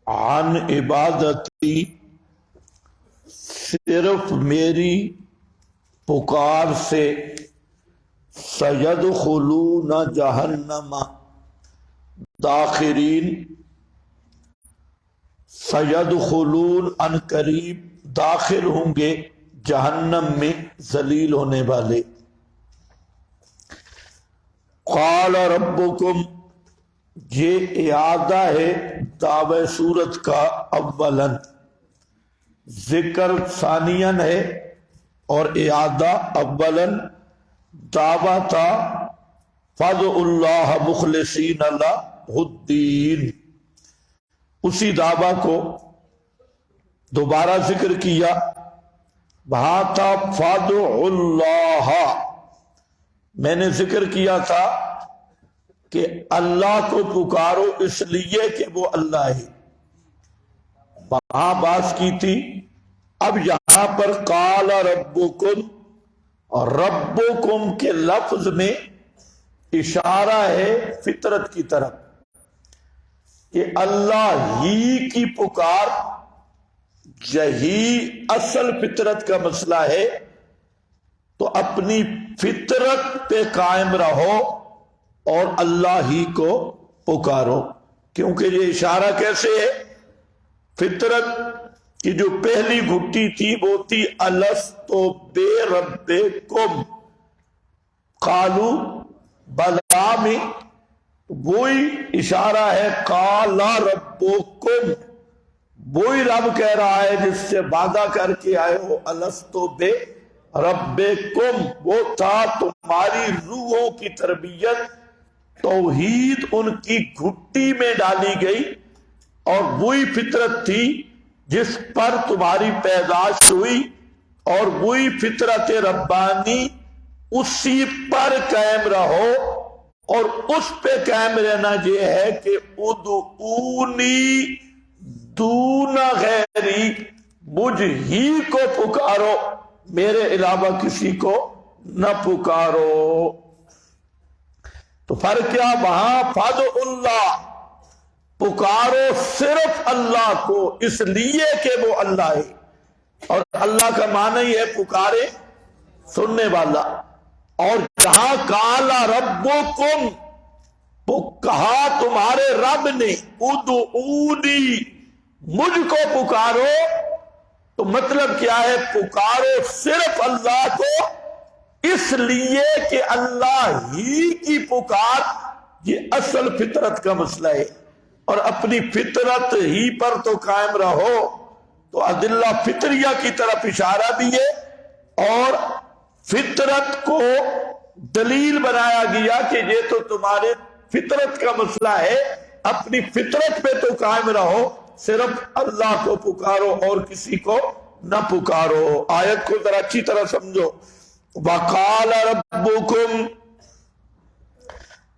عن عبادتی، صرف میری پکار سے، سیدخلون جہنم داخرین، سیدخلون ان قریب داخل ہوں گے جہنم میں ذلیل ہونے والے۔ قال ربکم، یہ اعادہ ہے دعوی سورت کا اولاً، ذکر ثانیاً ہے اور اعادہ اولاً دعویٰ تھا فادعوا اللہ مخلصین لہ الدین۔ اسی دعویٰ کو دوبارہ ذکر کیا، وہاں تھا فادعوا اللہ، میں نے ذکر کیا تھا کہ اللہ کو پکارو اس لیے کہ وہ اللہ ہے، وہاں بات کی تھی۔ اب یہاں پر قال ربکم، اور ربکم کے لفظ میں اشارہ ہے فطرت کی طرف کہ اللہ ہی کی پکار، یہی اصل فطرت کا مسئلہ ہے، تو اپنی فطرت پہ قائم رہو اور اللہ ہی کو پکارو۔ کیونکہ یہ اشارہ کیسے ہے؟ فطرت کی جو پہلی گھٹی تھی وہ تھی الست بربکم، قالوا بلا میں وہی اشارہ ہے قال ربکم، وہی رب کہہ رہا ہے جس سے وعدہ کر کے آئے ہو الست بربکم، وہ تھا تمہاری روحوں کی تربیت، توحید ان کی گھٹی میں ڈالی گئی، اور وہی فطرت تھی جس پر تمہاری پیدائش ہوئی، اور وہی فطرت ربانی، اسی پر قائم رہو، اور اس پہ قائم رہنا یہ ہے کہ ادعونی دون غیری، مجھ ہی کو پکارو، میرے علاوہ کسی کو نہ پکارو۔ تو فرق کیا؟ وہاں فادعوا اللہ، پکارو صرف اللہ کو اس لیے کہ وہ اللہ ہے، اور اللہ کا معنی ہی ہے پکارے سننے والا۔ اور جہاں قال ربکم، وہ کہا تمہارے رب نے ادعونی، مجھ کو پکارو، تو مطلب کیا ہے؟ پکارو صرف اللہ کو اس لیے کہ اللہ ہی کی پکار یہ اصل فطرت کا مسئلہ ہے، اور اپنی فطرت ہی پر تو قائم رہو۔ تو ادلہ فطریہ کی طرف اشارہ بھی ہے، اور فطرت کو دلیل بنایا گیا کہ یہ تو تمہارے فطرت کا مسئلہ ہے، اپنی فطرت پہ تو قائم رہو، صرف اللہ کو پکارو اور کسی کو نہ پکارو۔ آیت کو ذرا اچھی طرح سمجھو۔ وقال ربکم،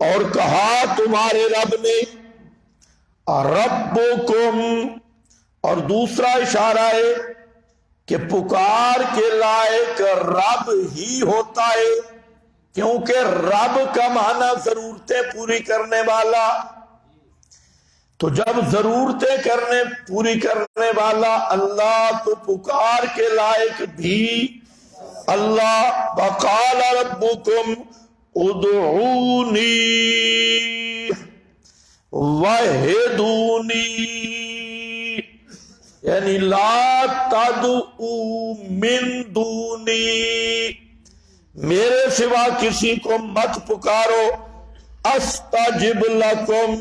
اور کہا تمہارے رب نے، ربکم، اور دوسرا اشارہ ہے کہ پکار کے لائق رب ہی ہوتا ہے، کیونکہ رب کا معنی ضرورتیں پوری کرنے والا، تو جب ضرورتیں پوری کرنے والا اللہ، تو پکار کے لائق بھی اللہ۔ وقال ربکم ادعونی وحدونی، یعنی لا تدعو من دونی، میرے سوا کسی کو مت پکارو، استجب لکم۔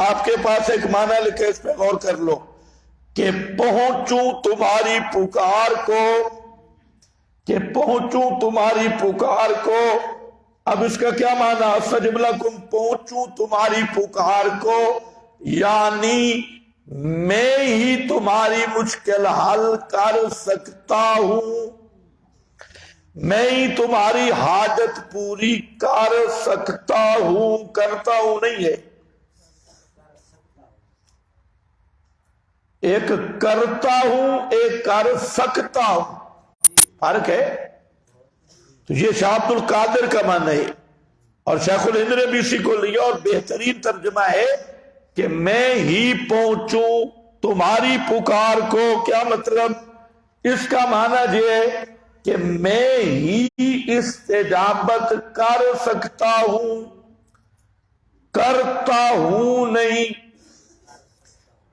آپ کے پاس ایک معنی لکھے، اس پہ غور کر لو، کہ پہنچوں تمہاری پکار کو، کہ پہنچوں تمہاری پکار کو۔ اب اس کا کیا معنی؟ استجب لکم، پہنچوں تمہاری پکار کو، یعنی میں ہی تمہاری مشکل حل کر سکتا ہوں، میں ہی تمہاری حاجت پوری کر سکتا ہوں، کرتا ہوں نہیں ہے، ایک کرتا ہوں ایک کر سکتا ہوں، فرق ہے۔ تو یہ شاہ عبد القادر کا معنی ہے، اور شیخ الہند نے بھی اسی کو لیا، اور بہترین ترجمہ ہے کہ میں ہی پہنچوں تمہاری پکار کو. کیا مطلب؟ اس کا معنی یہ ہے کہ میں ہی استجابت کر سکتا ہوں، کرتا ہوں نہیں،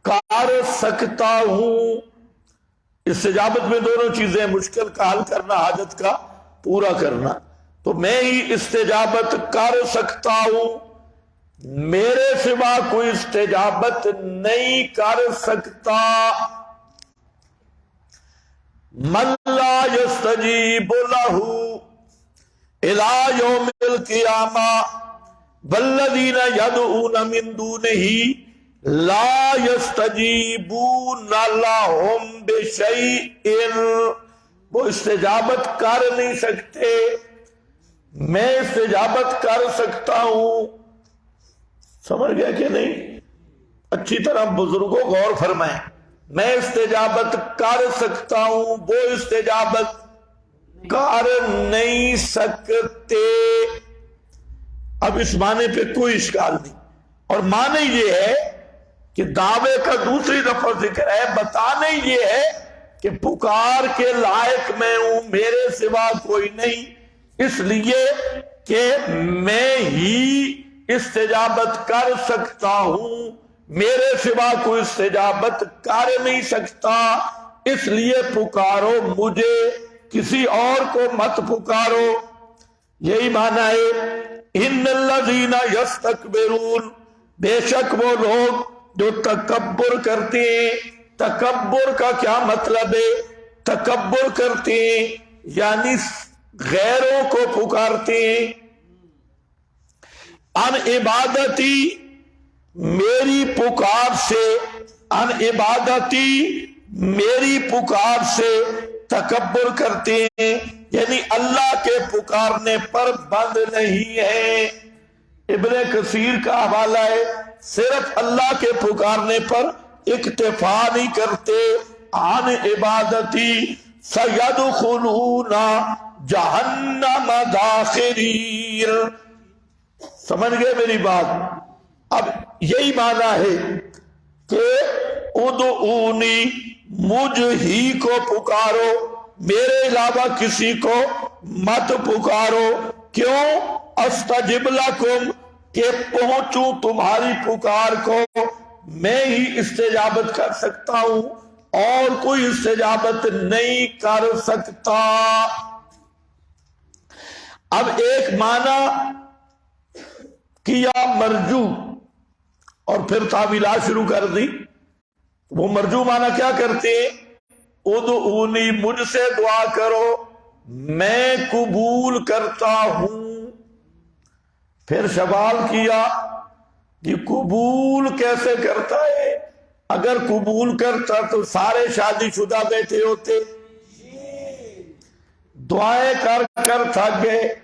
کر سکتا ہوں. استجابت میں دونوں چیزیں، مشکل کا حل کرنا، حاجت کا پورا کرنا. تو میں ہی استجابت کر سکتا ہوں، میرے سوا کوئی استجابت نہیں کر سکتا. من لا یستجیب لہ الی یوم القیامہ والذین یدعون من دونہ لا یستجیبون لہم بشیء. وہ استجابت کر نہیں سکتے، میں استجابت کر سکتا ہوں. سمجھ گیا کہ نہیں؟ اچھی طرح بزرگوں غور فرمائیں. میں استجابت کر سکتا ہوں، وہ استجابت کر نہیں سکتے. اب اس معنی پہ کوئی اشکال نہیں. اور معنی یہ ہے کہ دعوے کا دوسری دفعہ ذکر ہے، بتانا یہ ہے کہ پکار کے لائق میں ہوں، میرے سوا کوئی نہیں، اس لیے کہ میں ہی استجابت کر سکتا ہوں، میرے سوا کوئی استجابت کر نہیں سکتا. اس لیے پکارو مجھے، کسی اور کو مت پکارو. یہی معنی ہے ان الذین یستکبرون، بے شک وہ لوگ جو تکبر کرتے ہیں. تکبر کا کیا مطلب ہے؟ تکبر کرتے ہیں یعنی غیروں کو پکارتے ہیں. ان عبادتی، میری پکار سے، ان عبادتی، میری پکار سے تکبر کرتے ہیں، یعنی اللہ کے پکارنے پر بند نہیں ہے. ابن کثیر کا حوالہ ہے، صرف اللہ کے پکارنے پر اکتفا نہیں کرتے. عن عبادتی سیدخلون جہنم داخرین. سمجھ گئے میری بات؟ اب یہی معنی ہے کہ ادعونی، مجھ ہی کو پکارو، میرے علاوہ کسی کو مت پکارو. کیوں؟ استجب لکم، کہ پہنچوں تمہاری پکار کو. میں ہی استجابت کر سکتا ہوں، اور کوئی استجابت نہیں کر سکتا. اب ایک معنی کیا مرجو اور پھر تعویلات شروع کر دی. وہ مرجو معنی کیا کرتے ہیں؟ ادعونی، مجھ سے دعا کرو، میں قبول کرتا ہوں. پھر سوال کیا کہ قبول کیسے کرتا ہے؟ اگر قبول کرتا تو سارے شادی شدہ بیٹھے ہوتے. دعائیں کر کر تھک گئے،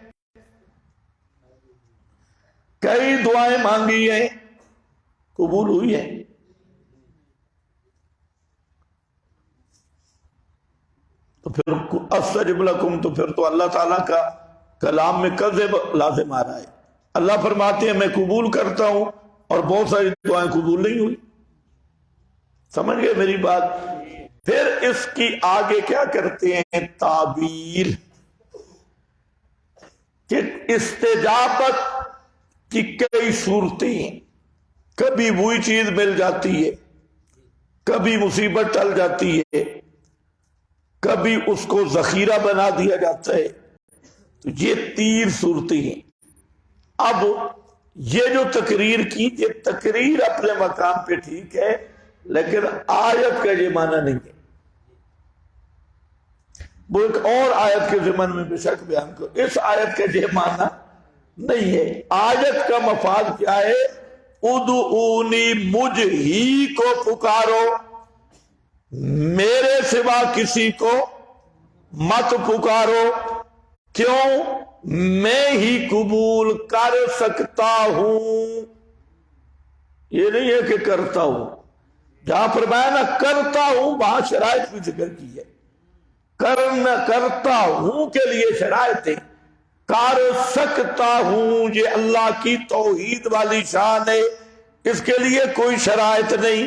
کئی دعائیں مانگی ہیں، قبول ہوئی ہیں. تو پھر استجب لکم، تو پھر تو اللہ تعالیٰ کا کلام میں کذب لازم آ رہا ہے. اللہ فرماتے ہیں میں قبول کرتا ہوں، اور بہت ساری دعائیں قبول نہیں ہوئی. سمجھ گئے میری بات؟ پھر اس کی آگے کیا کرتے ہیں؟ تعبیر، کہ استجابت کی کئی صورتیں ہیں. کبھی وہی چیز مل جاتی ہے، کبھی مصیبت ٹل جاتی ہے، کبھی اس کو ذخیرہ بنا دیا جاتا ہے. تو یہ 3 صورتیں ہیں. اب یہ جو تقریر کی، یہ تقریر اپنے مقام پہ ٹھیک ہے، لیکن آیت کا یہ معنی نہیں ہے. وہ ایک اور آیت کے ضمن میں بے شک بیان کرو، اس آیت کا یہ معنی نہیں ہے. آیت کا مفاد کیا ہے؟ ادعونی، مجھ ہی کو پکارو، میرے سوا کسی کو مت پکارو. کیوں؟ میں ہی قبول کر سکتا ہوں. یہ نہیں ہے کہ کرتا ہوں. جہاں فرمایا نا کرتا ہوں، وہاں شرائط بھی ذکر کی ہے. کرنا، کرتا ہوں کے لیے شرائط ہے. کر سکتا ہوں، یہ اللہ کی توحید والی شان ہے، اس کے لیے کوئی شرائط نہیں.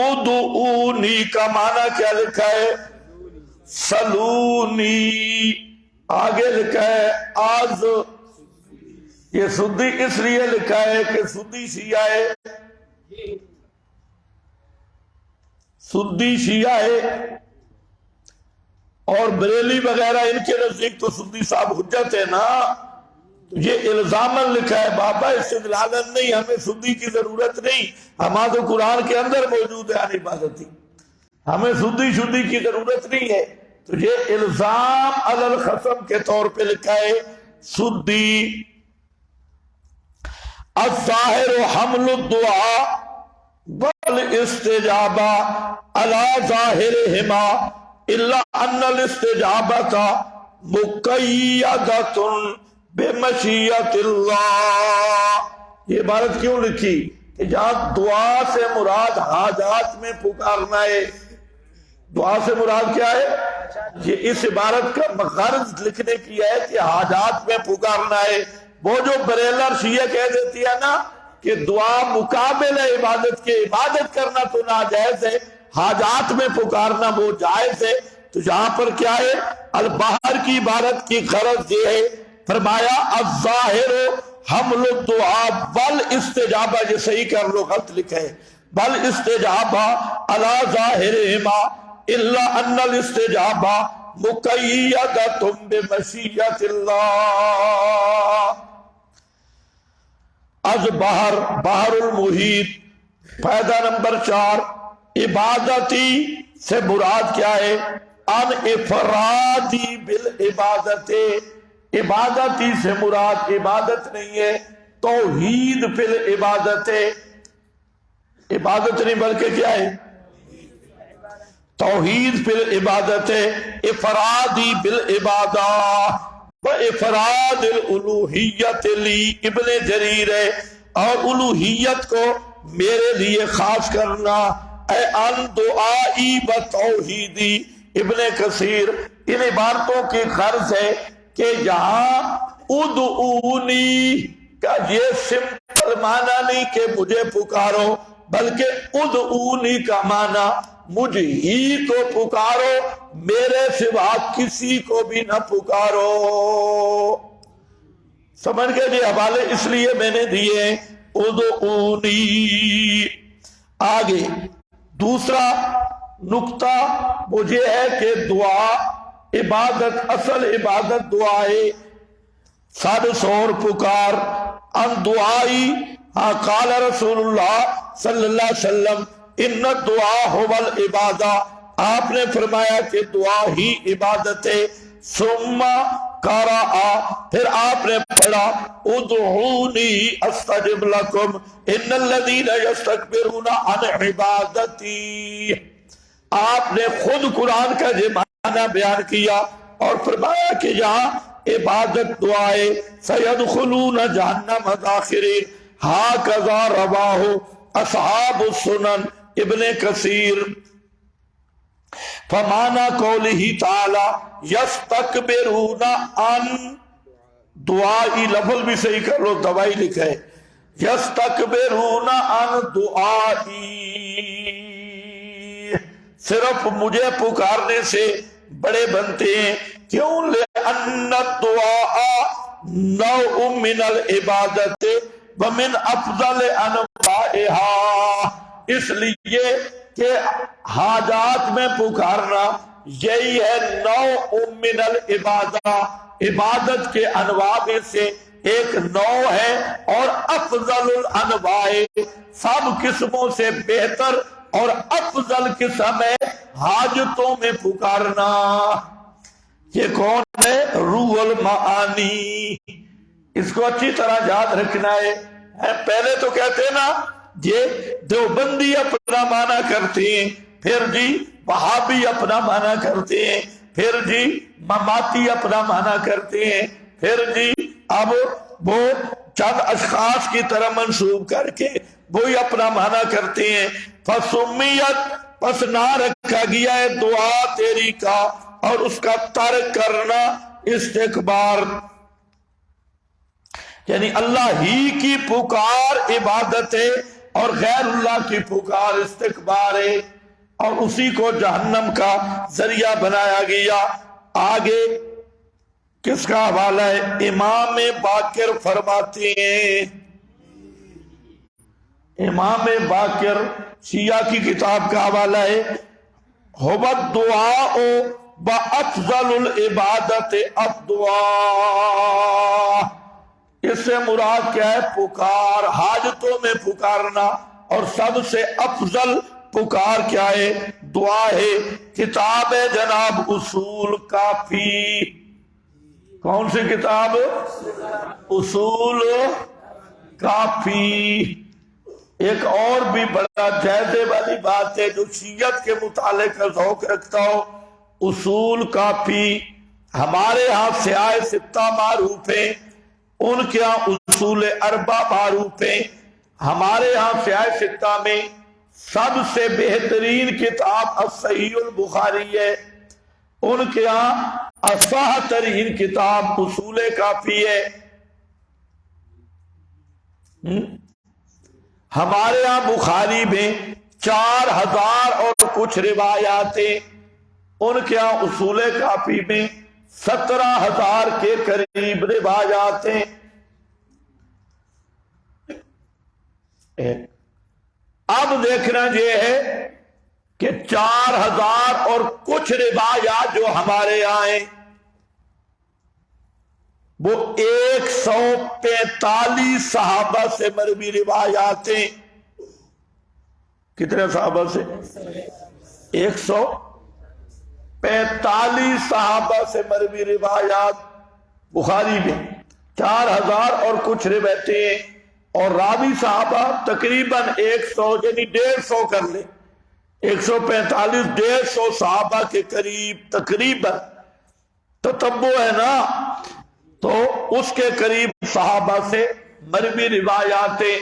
ادعونی کا معنی کیا لکھا ہے؟ سلونی. آگے لکھا ہے آز. یہ سدی اس لیے لکھا ہے کہ سدی شیعہ ہے، سدی شیعہ ہے، اور بریلی وغیرہ ان کے نزدیک تو سدی صاحب حجت ہے نا. یہ الزامن لکھا ہے بابا، استدلالن نہیں. ہمیں سدی کی ضرورت نہیں، ہمارا تو قرآن کے اندر موجود ہے ان عبادتی. ہمیں سدی شدی کی ضرورت نہیں ہے. تو یہ الزام علی الخصم کے طور پہ لکھا ہے سدی. الظاہر حمل الدعاء والاستجابہ علی ظاہرہما الا ان الاستجابۃ مقیدۃ بمشیۃ اللہ. یہ عبارت کیوں لکھی کہ جہاں دعا سے مراد حاجات میں پکارنا ہے. دعا سے مراد کیا ہے؟ یہ اس عبارت کا غرض لکھنے کی ہے کہ حاجات میں پکارنا ہے. وہ جو بریلر شیعہ کہہ دیتی ہے نا کہ دعا مقابل ہے عبادت کے، عبادت کرنا تو ناجائز ہے، حاجات میں پکارنا وہ جائز ہے. تو یہاں پر کیا ہے؟ البحر کی عبارت کی غرض یہ ہے، فرمایا الظاہر حمل الدعاء والاستجابہ. یہ صحیح کر لو، غلط لکھا ہے والاستجابہ علی ظاہرہما الا ان الاستجابہ مقیدۃ بمشیۃ اللہ. از بحر بحر المحیط. فائدہ نمبر 4، عبادتی سے مراد کیا ہے؟ ان افرادی بالعبادت. عبادتی سے مراد عبادت نہیں ہے، توحید بالعبادت. عبادت نہیں بلکہ کیا ہے؟ توحید بالعبادت. افرادی بالعبادہ وافراد الالوہیت لی. ابن جریر ہے اور الوہیت کو میرے لیے خاص کرنا. اے ان دعائی و توحیدی. ابن کثیر ان عبارتوں کی غرض ہے کہ یہاں ادعونی کا یہ سمپل معنی نہیں کہ مجھے پکارو، بلکہ ادعونی کا معنی مجھ ہی کو پکارو، میرے سوا کسی کو بھی نہ پکارو. سمجھ گئے جی؟ حوالے اس لیے میں نے دیے ادعونی. آگے دوسرا نقطہ مجھے ہے کہ دعا عبادت، اصل عبادت دعا ہے. سر سور پکار ان دعائی. ہاں قال رسول اللہ صلی اللہ علیہ وسلم ان الدعاء هو العبادہ. آپ نے فرمایا کہ دعا ہی عبادت ہے. ثم قرأ، پھر آپ نے پڑھا ادعونی استجب لکم ان الذین یستکبرون عن عبادتی. آپ نے خود قرآن کا یہ معنی بیان کیا اور فرمایا کہ یہاں عبادت دعائے سیدخلون جہنم داخرین. ہاکذا رواہ اصحاب السنن. ابن کثیر. فمانا قولہ تعالی یستکبرون عن دعائی. لفظ بھی صحیح کر لو، دوائی لکھا ہے یستکبرون عن دعائی. صرف مجھے پکارنے سے بڑے بنتے ہیں. کیوں؟ لأن الدعاء نوع من العبادت ومن افضل انواعها. اس لیے کہ حاجات میں پکارنا یہی ہے نوع من العبادہ، عبادت کے انواع میں سے ایک نوع ہے، اور افضل الانواع، سب قسموں سے بہتر اور افضل قسم ہے حاجتوں میں پکارنا. یہ کون ہے؟ روح المعانی. اس کو اچھی طرح یاد رکھنا ہے. پہلے تو کہتے ہیں نا یہ دیوبندی اپنا معنی کرتے ہیں، پھر جی وہابی اپنا معنی کرتے ہیں، پھر جی مماتی اپنا معنی کرتے ہیں، پھر جی اب وہ چند اشخاص کی طرح منسوب کر کے وہی اپنا معنی کرتے ہیں. فسمیت، پس نہ رکھا گیا ہے دعا تیری کا اور اس کا ترک کرنا استکبار. یعنی اللہ ہی کی پکار عبادت ہے، اور غیر اللہ کی پکار استکبار ہے، اور اسی کو جہنم کا ذریعہ بنایا گیا۔ آگے کس کا حوالہ ہے؟ امام باقر فرماتے ہیں، امام باقر شیعہ کی کتاب کا حوالہ ہے، هو الدعاء بأفضل العبادت الدعاء۔ اس سے مراد کیا ہے؟ پکار، حاجتوں میں پکارنا، اور سب سے افضل پکار کیا ہے؟ دعا ہے۔ کتاب ہے جناب اصول کافی۔ کون سی کتاب؟ اصول کافی۔ ایک اور بھی بڑا جائزے والی بات ہے جو شیعت کے متعلق ذوق رکھتا ہو، اصول کافی ہمارے ہاں سیاہ ستہ معروف ہیں، ان کے ہاں اصول اربع معروف ہیں۔ ہمارے ہاں سیاہ ستہ میں سب سے بہترین کتاب الصحیح البخاری ہے، ان کے ہاں اصح ترین کتاب اصول کافی ہے۔ ہمارے ہاں بخاری میں 4000 اور کچھ روایاتیں، ان کے ہاں اصول کافی میں 17000 کے قریب روایاتیں۔ اب دیکھنا یہ ہے کہ 4000 اور کچھ روایات جو ہمارے یہاں ہیں وہ 145 صحابہ سے مروی روایاتیں۔ کتنے صحابہ سے؟ 145 صحابہ سے مروی روایات بخاری میں، 4000 اور کچھ روایتیں، اور راوی صحابہ تقریباً 100، یعنی 150 کر لیں، 145 150 صحابہ کے قریب تقریباً، تتبع ہے نا، تو اس کے قریب صحابہ سے مروی روایاتیں۔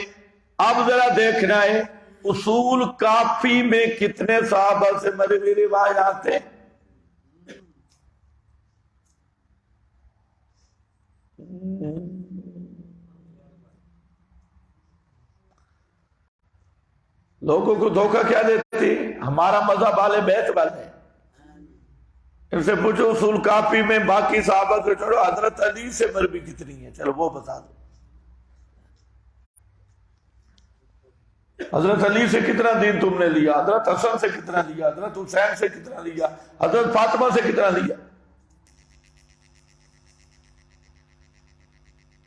اب ذرا دیکھنا ہے اصول کافی میں کتنے صحابہ سے مروی روایاتیں؟ لوگوں کو دھوکہ کیا دیتے؟ ہمارا مذہب اہل بیت والے ہیں، ان سے پوچھو اصول کافی میں باقی صحابہ کو چھوڑو حضرت علی سے مروی کتنی ہے، چلو وہ بتا دو۔ حضرت علی سے کتنا دین تم نے لیا، حضرت حسن سے کتنا لیا، حضرت حسین سے کتنا لیا، حضرت فاطمہ سے کتنا لیا؟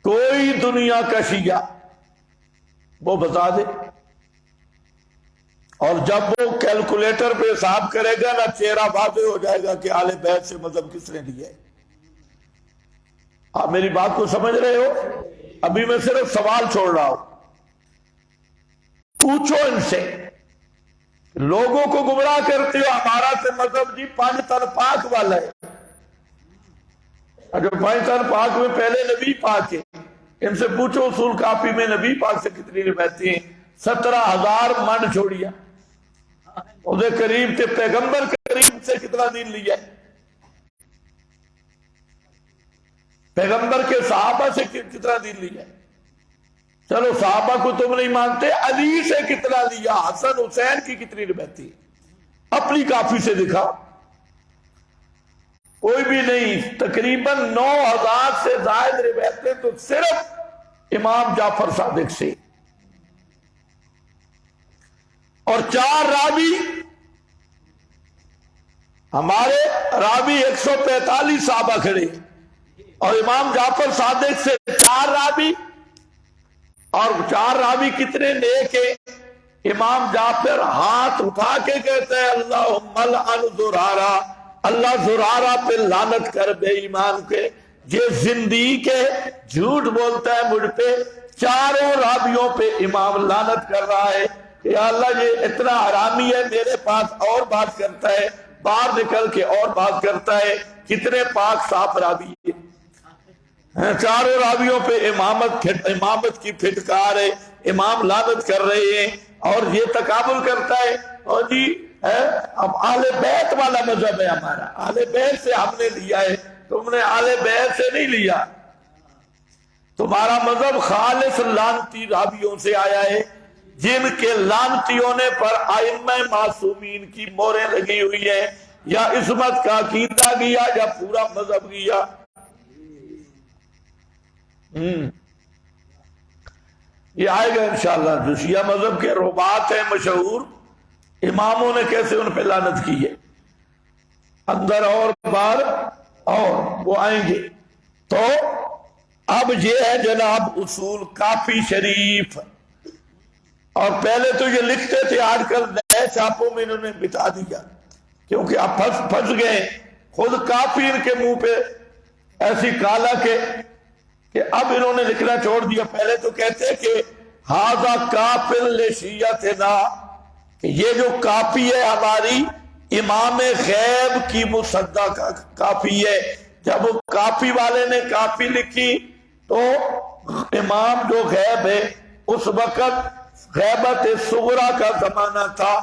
کوئی دنیا کا شیعہ وہ بتا دے، اور جب وہ کیلکولیٹر پہ حساب کرے گا نا، چہرہ واضح ہو جائے گا کہ اہل بیت سے مذہب کس نے لیا ہے۔ آپ میری بات کو سمجھ رہے ہو؟ ابھی میں صرف سوال چھوڑ رہا ہوں، پوچھو ان سے، لوگوں کو گمراہ کرتے ہو ہمارا سے مذہب جی 5 تن پاک والا ہے، جو 5 تن پاک میں پہلے نبی پاک ہے، ان سے پوچھو اصول کافی میں نبی پاک سے کتنی روایتیں ہیں؟ 17000 من چھوڑیا، اسے قریب تے پیغمبر کریم سے کتنا دین لیا ہے؟ پیغمبر کے صحابہ سے کتنا دین لیا ہے؟ چلو صحابہ کو تم نہیں مانتے، علی سے کتنا لیا، حسن حسین کی کتنی روایتیں؟ اپنی کافی سے دکھاؤ۔ کوئی بھی نہیں، تقریباً 9000 سے زائد روایتیں تو صرف امام جعفر صادق سے، اور 4 راوی، ہمارے راوی 145 صحابہ کھڑے، اور امام جعفر صادق سے 4 راوی، اور 4 راوی کتنے نیک ہیں؟ امام جعفر ہاتھ اٹھا کے کہتے ہیں اللہم لعن زرارہ، اللہ زرارہ پہ لعنت کر بے ایمان کے، یہ زندگی کے جھوٹ بولتا ہے مجھ پہ، 4 راویوں پہ امام لعنت کر رہا ہے کہ یا اللہ یہ اتنا حرامی ہے، میرے پاس اور بات کرتا ہے، باہر نکل کے اور بات کرتا ہے۔ کتنے پاک صاف راوی ہے، 4 راویوں پہ امامت کی پھٹکار ہے، امام لعنت کر رہے ہیں، اور یہ تقابل کرتا ہے، اور جی اب اہل بیت والا مذہب ہے ہمارا، اہل بیت سے ہم نے لیا ہے، تم نے اہل بیت سے نہیں لیا، تمہارا مذہب خالص لعنتی راویوں سے آیا ہے۔ جن کے لعنتی ہونے پر ائمہ معصومین کی مہریں لگی ہوئی ہیں، یا عصمت کا عقیدہ گیا یا پورا مذہب گیا۔ یہ آئے گا انشاءاللہ۔ جو شیعہ مذہب کے رباط ہیں مشہور، اماموں نے کیسے ان پہ لعنت کی ہے، اندر اور باہر، اور وہ آئیں گے۔ تو اب یہ ہے جناب اصول کافی شریف، اور پہلے تو یہ لکھتے تھے، آج کل نئے چھاپوں میں انہوں نے بتا دیا، کیونکہ اب پھنس گئے۔ خود کافی ان کے منہ پہ ایسی کالا کہ اب انہوں نے لکھنا چھوڑ دیا۔ پہلے تو کہتے کہ ھذا کافل لشیعتنا، کہ یہ جو کافی ہے ہماری امام غیب کی مصدق کا کافی ہے۔ جب وہ کافی والے نے کافی لکھی تو امام جو غیب ہے، اس وقت غیبت صغرا کا زمانہ تھا،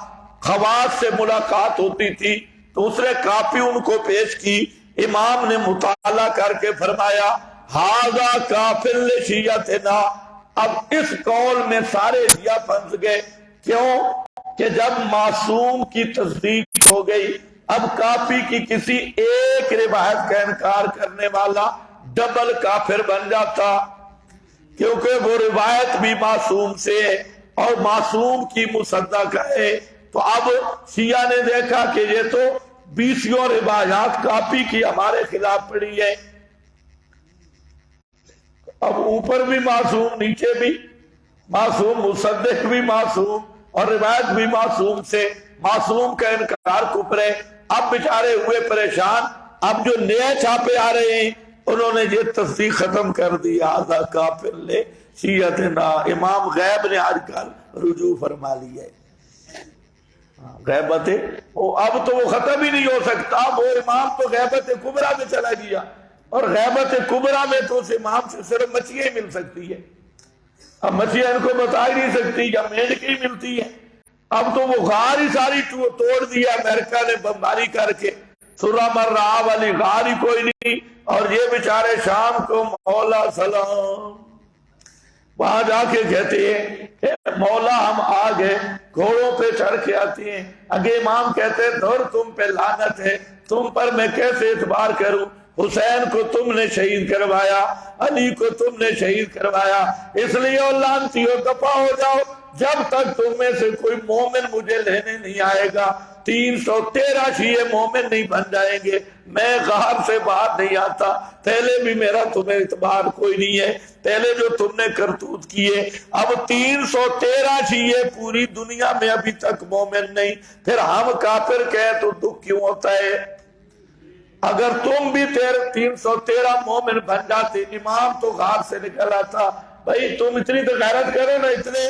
خواص سے ملاقات ہوتی تھی، تو اس نے کافی ان کو پیش کی۔ امام نے مطالعہ کر کے فرمایا ھذا کافل لشیعتنا۔ اب اس قول میں سارے شیعہ پھنس گئے۔ کیوں؟ کہ جب معصوم کی تصدیق ہو گئی، اب کافی کی کسی ایک روایت کا انکار کرنے والا ڈبل کافر بن جاتا، کیونکہ وہ روایت بھی معصوم سے ہے اور معصوم کی مصدق ہے۔ تو اب شیعہ نے دیکھا کہ یہ تو 20 روایات کافی کی ہمارے خلاف پڑی ہے، اب اوپر بھی معصوم، نیچے بھی معصوم، مصدق بھی معصوم اور روایت بھی معصوم سے، معصوم کا انکار کفر ہے۔ اب بیچارے ہوئے پریشان۔ اب جو نئے چھاپے آ رہے ہیں انہوں نے یہ تصدیق ختم کر دی، ھذا کافر لشیعتنا۔ امام غیب نے آج کل رجوع فرما لی ہے، غیبت اب تو وہ ختم ہی نہیں ہو سکتا۔ وہ امام تو غیبت کبریٰ میں چلا گیا، اور غیبت کبریٰ میں تو اس امام سے صرف مچھیاں ہی مل سکتی ہے۔ اب مچھیاں ان کو بتا ہی نہیں سکتی، یا مینڈکی ملتی ہے۔ اب تو وہ غار ہی ساری توڑ دیا امریکہ نے بمباری کر کے، سورہ مرہ والی غار ہی کوئی نہیں، اور یہ بیچارے شام کو مولا سلام وہاں جا کے کہتے ہیں کہ مولا ہم آ گئے، گھوڑوں پہ چڑھ کے آتے ہیں۔ اگے امام کہتے ہیں دھر تم پہ لعنت ہے، تم پر میں کیسے اعتبار کروں؟ حسین کو تم نے شہید کروایا، علی کو تم نے شہید کروایا، اس لیے او لعنتیو دفع ہو جاؤ، جب تک تم میں سے کوئی مومن مجھے لینے نہیں آئے گا 313 شیعہ مومن نہیں بن جائیں گے، میں غار سے باہر نہیں آتا۔ پہلے بھی میرا تمہیں اعتبار کوئی نہیں ہے، پہلے جو تم نے کرتوت کیے، اب 313 شیعہ پوری دنیا میں ابھی تک مومن نہیں، پھر ہم کافر کہیں تو دکھ کیوں ہوتا ہے؟ اگر تم بھی 313 مومن بن جاتے، امام تو غار سے نکل آتا۔ بھائی تم اتنی تو غیرت کرو نا، اتنے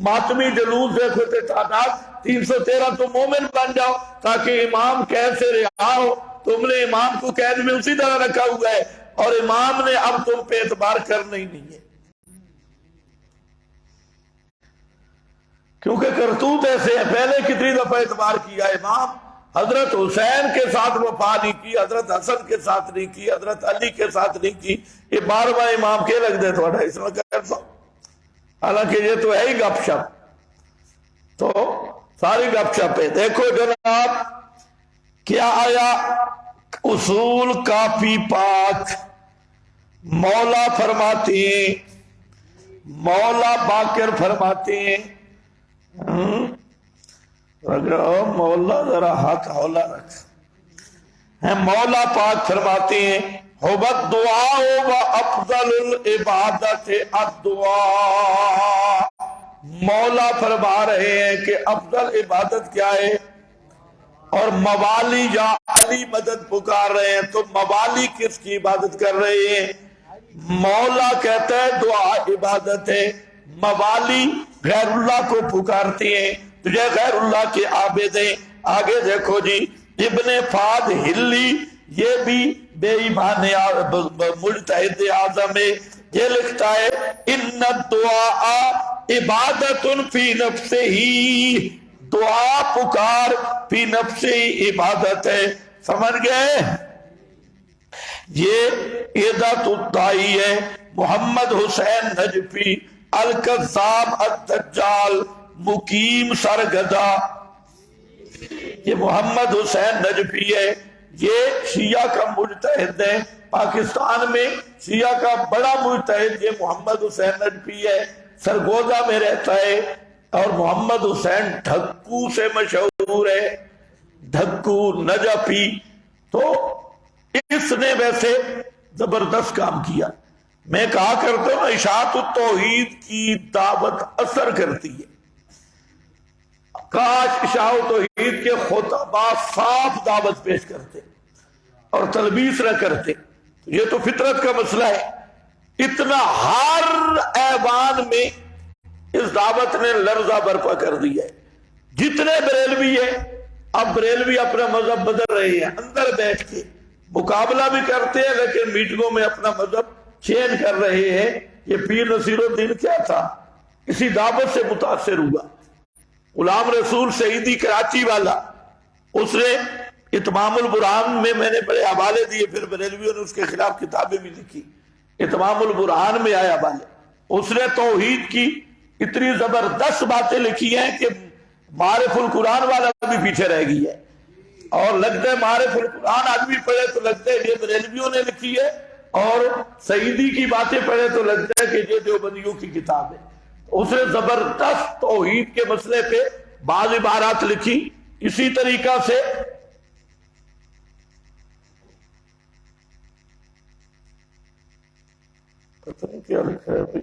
ماتمی جلوس دیکھو تے تعداد 313 تو مومن بن جاؤ، تاکہ امام قید سے رہا ہو۔ تم نے امام کو قید میں اسی طرح رکھا ہوا ہے، اور امام نے اب تم پہ اعتبار کرنا ہی نہیں ہے، کیونکہ کرتوت ایسے ہیں۔ پہلے کتنی دفعہ اعتبار کیا امام؟ حضرت حسین کے ساتھ وفا نہیں کی، حضرت حسن کے ساتھ نہیں کی، حضرت علی کے ساتھ نہیں کی۔ یہ 12واں امام کے لگ دے تھوڑا اس میں کر سو، حالانکہ یہ تو ہے ہی گپ شپ، تو ساری گپ شپ ہے۔ دیکھو جناب کیا آیا اصول کافی پاک، مولا فرماتے ہیں، مولا باقر فرماتے ہیں، مولا ذرا ہاتھ ہولا رکھ، مولا پاک فرماتے ہیں حبت دعا و افضل العبادت الدعا۔ مولا فرما رہے ہیں کہ افضل عبادت کیا ہے، اور موالی یا علی مدد پکار رہے ہیں، تو موالی کس کی عبادت کر رہے ہیں؟ مولا کہتا ہے دعا عبادت ہے، موالی غیر اللہ کو پکارتے ہیں، تو یہ غیر اللہ کے عابد ہیں۔ آگے دیکھو جی، ابن فاد ہلی یہ بھی بے ایمان مجتہد اعظم ہے، یہ لکھتا ہے ان الدعاء عبادت فی نفسہ ہی، دعا پکار فی نفسہ ہی عبادت ہے۔ سمجھ گئے؟ یہ عیدت الدائی ہے محمد حسین نجفی القذاب الدجال مقیم سرگدا، یہ محمد حسین نجفی ہے، یہ شیعہ کا مجتہد ہے، پاکستان میں شیعہ کا بڑا مجتہد یہ محمد حسین نجفی ہے، سرگودا میں رہتا ہے، اور محمد حسین ڈھکو سے مشہور ہے، ڈھکو نجفی۔ تو اس نے ویسے زبردست کام کیا۔ میں کہا کرتا ہوں اشاعت التوحید کی دعوت اثر کرتی ہے، کاش اشاعت التوحید کے خطباء صاف دعوت پیش کرتے اور تلبیس نہ کرتے۔ یہ تو فطرت کا مسئلہ ہے، اتنا ہر ایوان میں اس دعوت نے لرزہ برپا کر دیا ہے۔ جتنے بریلوی ہیں، اب بریلوی اپنا مذہب بدل رہے ہیں، اندر بیٹھ کے مقابلہ بھی کرتے ہیں لیکن میٹنگوں میں اپنا مذہب چینج کر رہے ہیں۔ یہ پیر نصیر الدین کیا تھا؟ اسی دعوت سے متاثر ہوا۔ غلام رسول سعیدی کراچی والا، اس نے اتمام البرہان میں نے بڑے حوالے دیے، پھر بریلویوں نے اس کے خلاف کتابیں بھی لکھی، اتمام البرہان میں آیا حوالے۔ اس نے توحید کی اتنی زبردست باتیں لکھی ہیں کہ معارف القرآن والا بھی پیچھے رہ گئی ہے، اور لگتا ہے معارف القرآن آدمی پڑھے تو لگتا ہے یہ بریلویوں نے لکھی ہے، اور سعیدی کی باتیں پڑھے تو لگتا ہے کہ یہ دیوبندیوں کی کتاب ہے۔ اس نے زبردست توحید کے مسئلے پہ بعض عبارات لکھی۔ اسی طریقہ سے پتہ نہیں کیا لکھا ہے ابھی،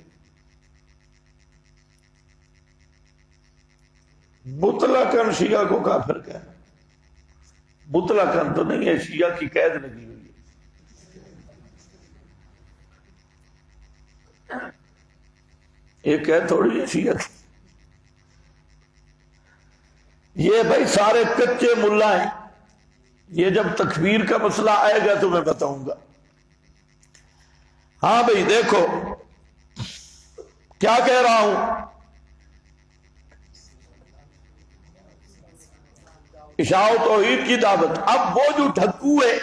مطلقاً شیعہ کو کافر کہنا، مطلقاً تو نہیں ہے، شیعہ کی قید لگی ہوئی ہے۔ یہ قید تھوڑی ہے شیعہ کی، یہ بھائی سارے کچے ملا ہیں۔ یہ جب تکفیر کا مسئلہ آئے گا تو میں بتاؤں گا۔ ہاں بھائی دیکھو کیا کہہ رہا ہوں، اشاعت توحید کی دعوت۔ اب وہ جو ڈھکو ہے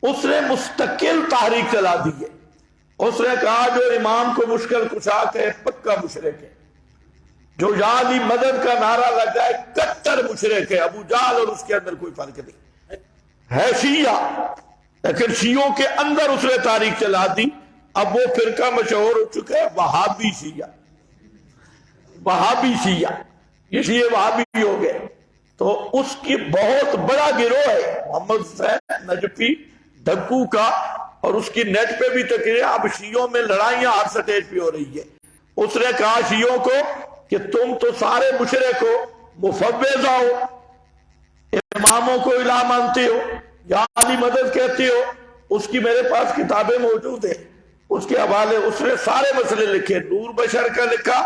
اس نے مستقل تحریک چلا دی ہے۔ اس نے کہا جو امام کو مشکل کشا ہے پکا مشرک ہے، جو یا علی مدد کا نعرہ لگا ہے کٹر مشرک ہے، ابو جہل اور اس کے اندر کوئی فرق نہیں ہے، شیعہ، لیکن شیعوں کے اندر اس نے تاریخ چلا دی۔ اب وہ فرقہ مشہور ہو چکا ہے وہابی شیعہ، وہابی شیعہ، یہ شیعہ وہابی ہو گئے۔ تو اس کی بہت بڑا گروہ ہے محمد حسین نجفی ڈھکو کا، اور اس کی نیٹ پہ بھی تقریر، اب شیعوں میں لڑائیاں ہر سٹیج پہ ہو رہی ہے۔ اس نے کہا شیعوں کو کہ تم تو سارے مشرک ہو، مفوضہ ہو، اماموں کو الہ مانتے ہو، یا علی مدد کہتے ہو۔ اس کی میرے پاس کتابیں موجود ہیں، اس کے حوالے اس نے سارے مسئلے لکھے۔ نور بشر کا لکھا،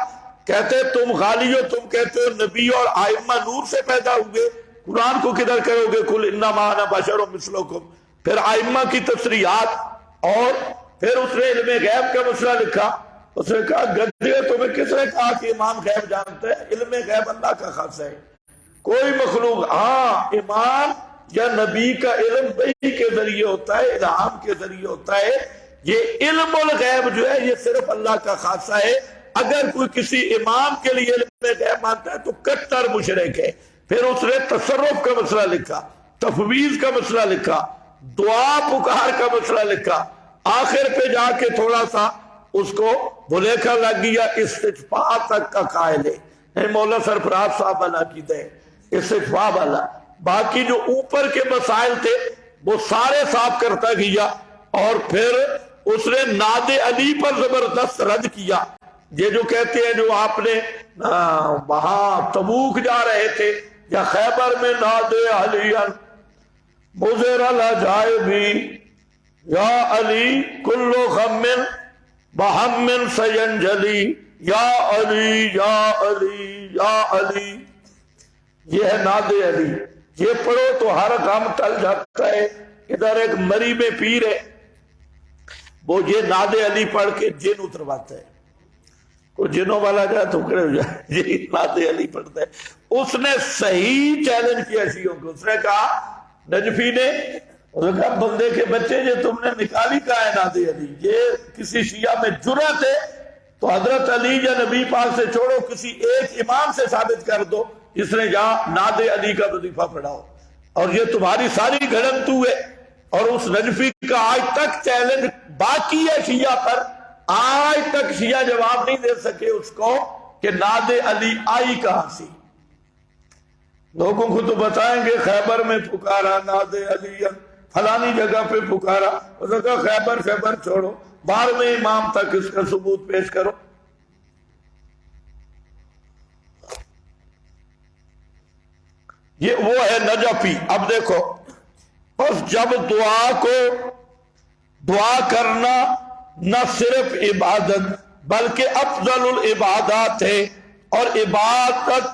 کہتے تم غالی ہو، تم کہتے ہو نبی اور آئمہ نور سے پیدا ہوئے، قرآن کو کدھر کرو گے؟ قل انما انا بشر مثلکم۔ پھر آئمہ کی تصریحات، اور پھر اس نے علم غیب کا مسئلہ لکھا۔ اس نے کہا گدھے تمہیں کس نے کہا کہ امام غیب جانتا ہے؟ علم غیب اللہ کا خاص ہے، کوئی مخلوق، ہاں امام یا نبی کا علم وحی کے ذریعے ہوتا ہے، الہام کے ذریعے ہوتا ہے۔ یہ علم الغیب جو ہے یہ صرف اللہ کا خاصہ ہے۔ اگر کوئی کسی امام کے لیے علم غیب مانتا ہے تو کٹر مشرک ہے۔ پھر اس نے تصرف کا مسئلہ لکھا، تفویض کا مسئلہ لکھا، دعا پکار کا مسئلہ لکھا۔ آخر پہ جا کے تھوڑا سا اس کو بھلیکھا لگ گیا، استشفاء تک کا قائل ہے۔ مولا سرفراز صاحب والا عقیدہ ہے استشفاء والا۔ باقی جو اوپر کے مسائل تھے وہ سارے صاف کرتا گیا، اور پھر اس نے ناد علی پر زبردست رد کیا۔ یہ جو کہتے ہیں جو آپ نے وہاں تبوک جا رہے تھے یا خیبر میں ناد علی مزر العجائبی یا علی کلو غم بہم سینجلی یا علی یا علی یا علی، یہ ہے ناد علی۔ یہ پڑھو تو ہر غم ٹل جاتا ہے۔ ادھر ایک مری میں پیر ہے، وہ یہ ناد علی پڑھ کے جن اترواتا ہے، کوئی جنوں والا جائے تو کھڑے ہو جائے، یہ ناد علی پڑھتا ہے۔ اس نے صحیح چیلنج کیا شیعوں کو۔ اس نے کہا نجفی نے، کہا بندے کے بچے جو تم نے نکالی کہا ہے ناد علی، یہ کسی شیعہ میں جرأت ہے تو حضرت علی یا نبی پاک سے چھوڑو، کسی ایک امام سے ثابت کر دو جس نے جہاں نعت علی کا وظیفہ پڑھا ہو، اور یہ تمہاری ساری گھڑنتو ہے۔ اور اس نجفی کا آج تک چیلنج باقی ہے شیعہ پر، آج تک شیعہ جواب نہیں دے سکے اس کو کہ نعت علی آئی کہاں سے۔ لوگوں کو تو بتائیں گے خیبر میں پکارا نعت علی، فلانی جگہ پہ پکارا، اس نے کہا خیبر چھوڑو، 12ویں امام تک اس کا ثبوت پیش کرو۔ یہ وہ ہے نجفی۔ اب دیکھو، بس جب دعا کرنا نہ صرف عبادت بلکہ افضل العبادات ہے، اور عبادت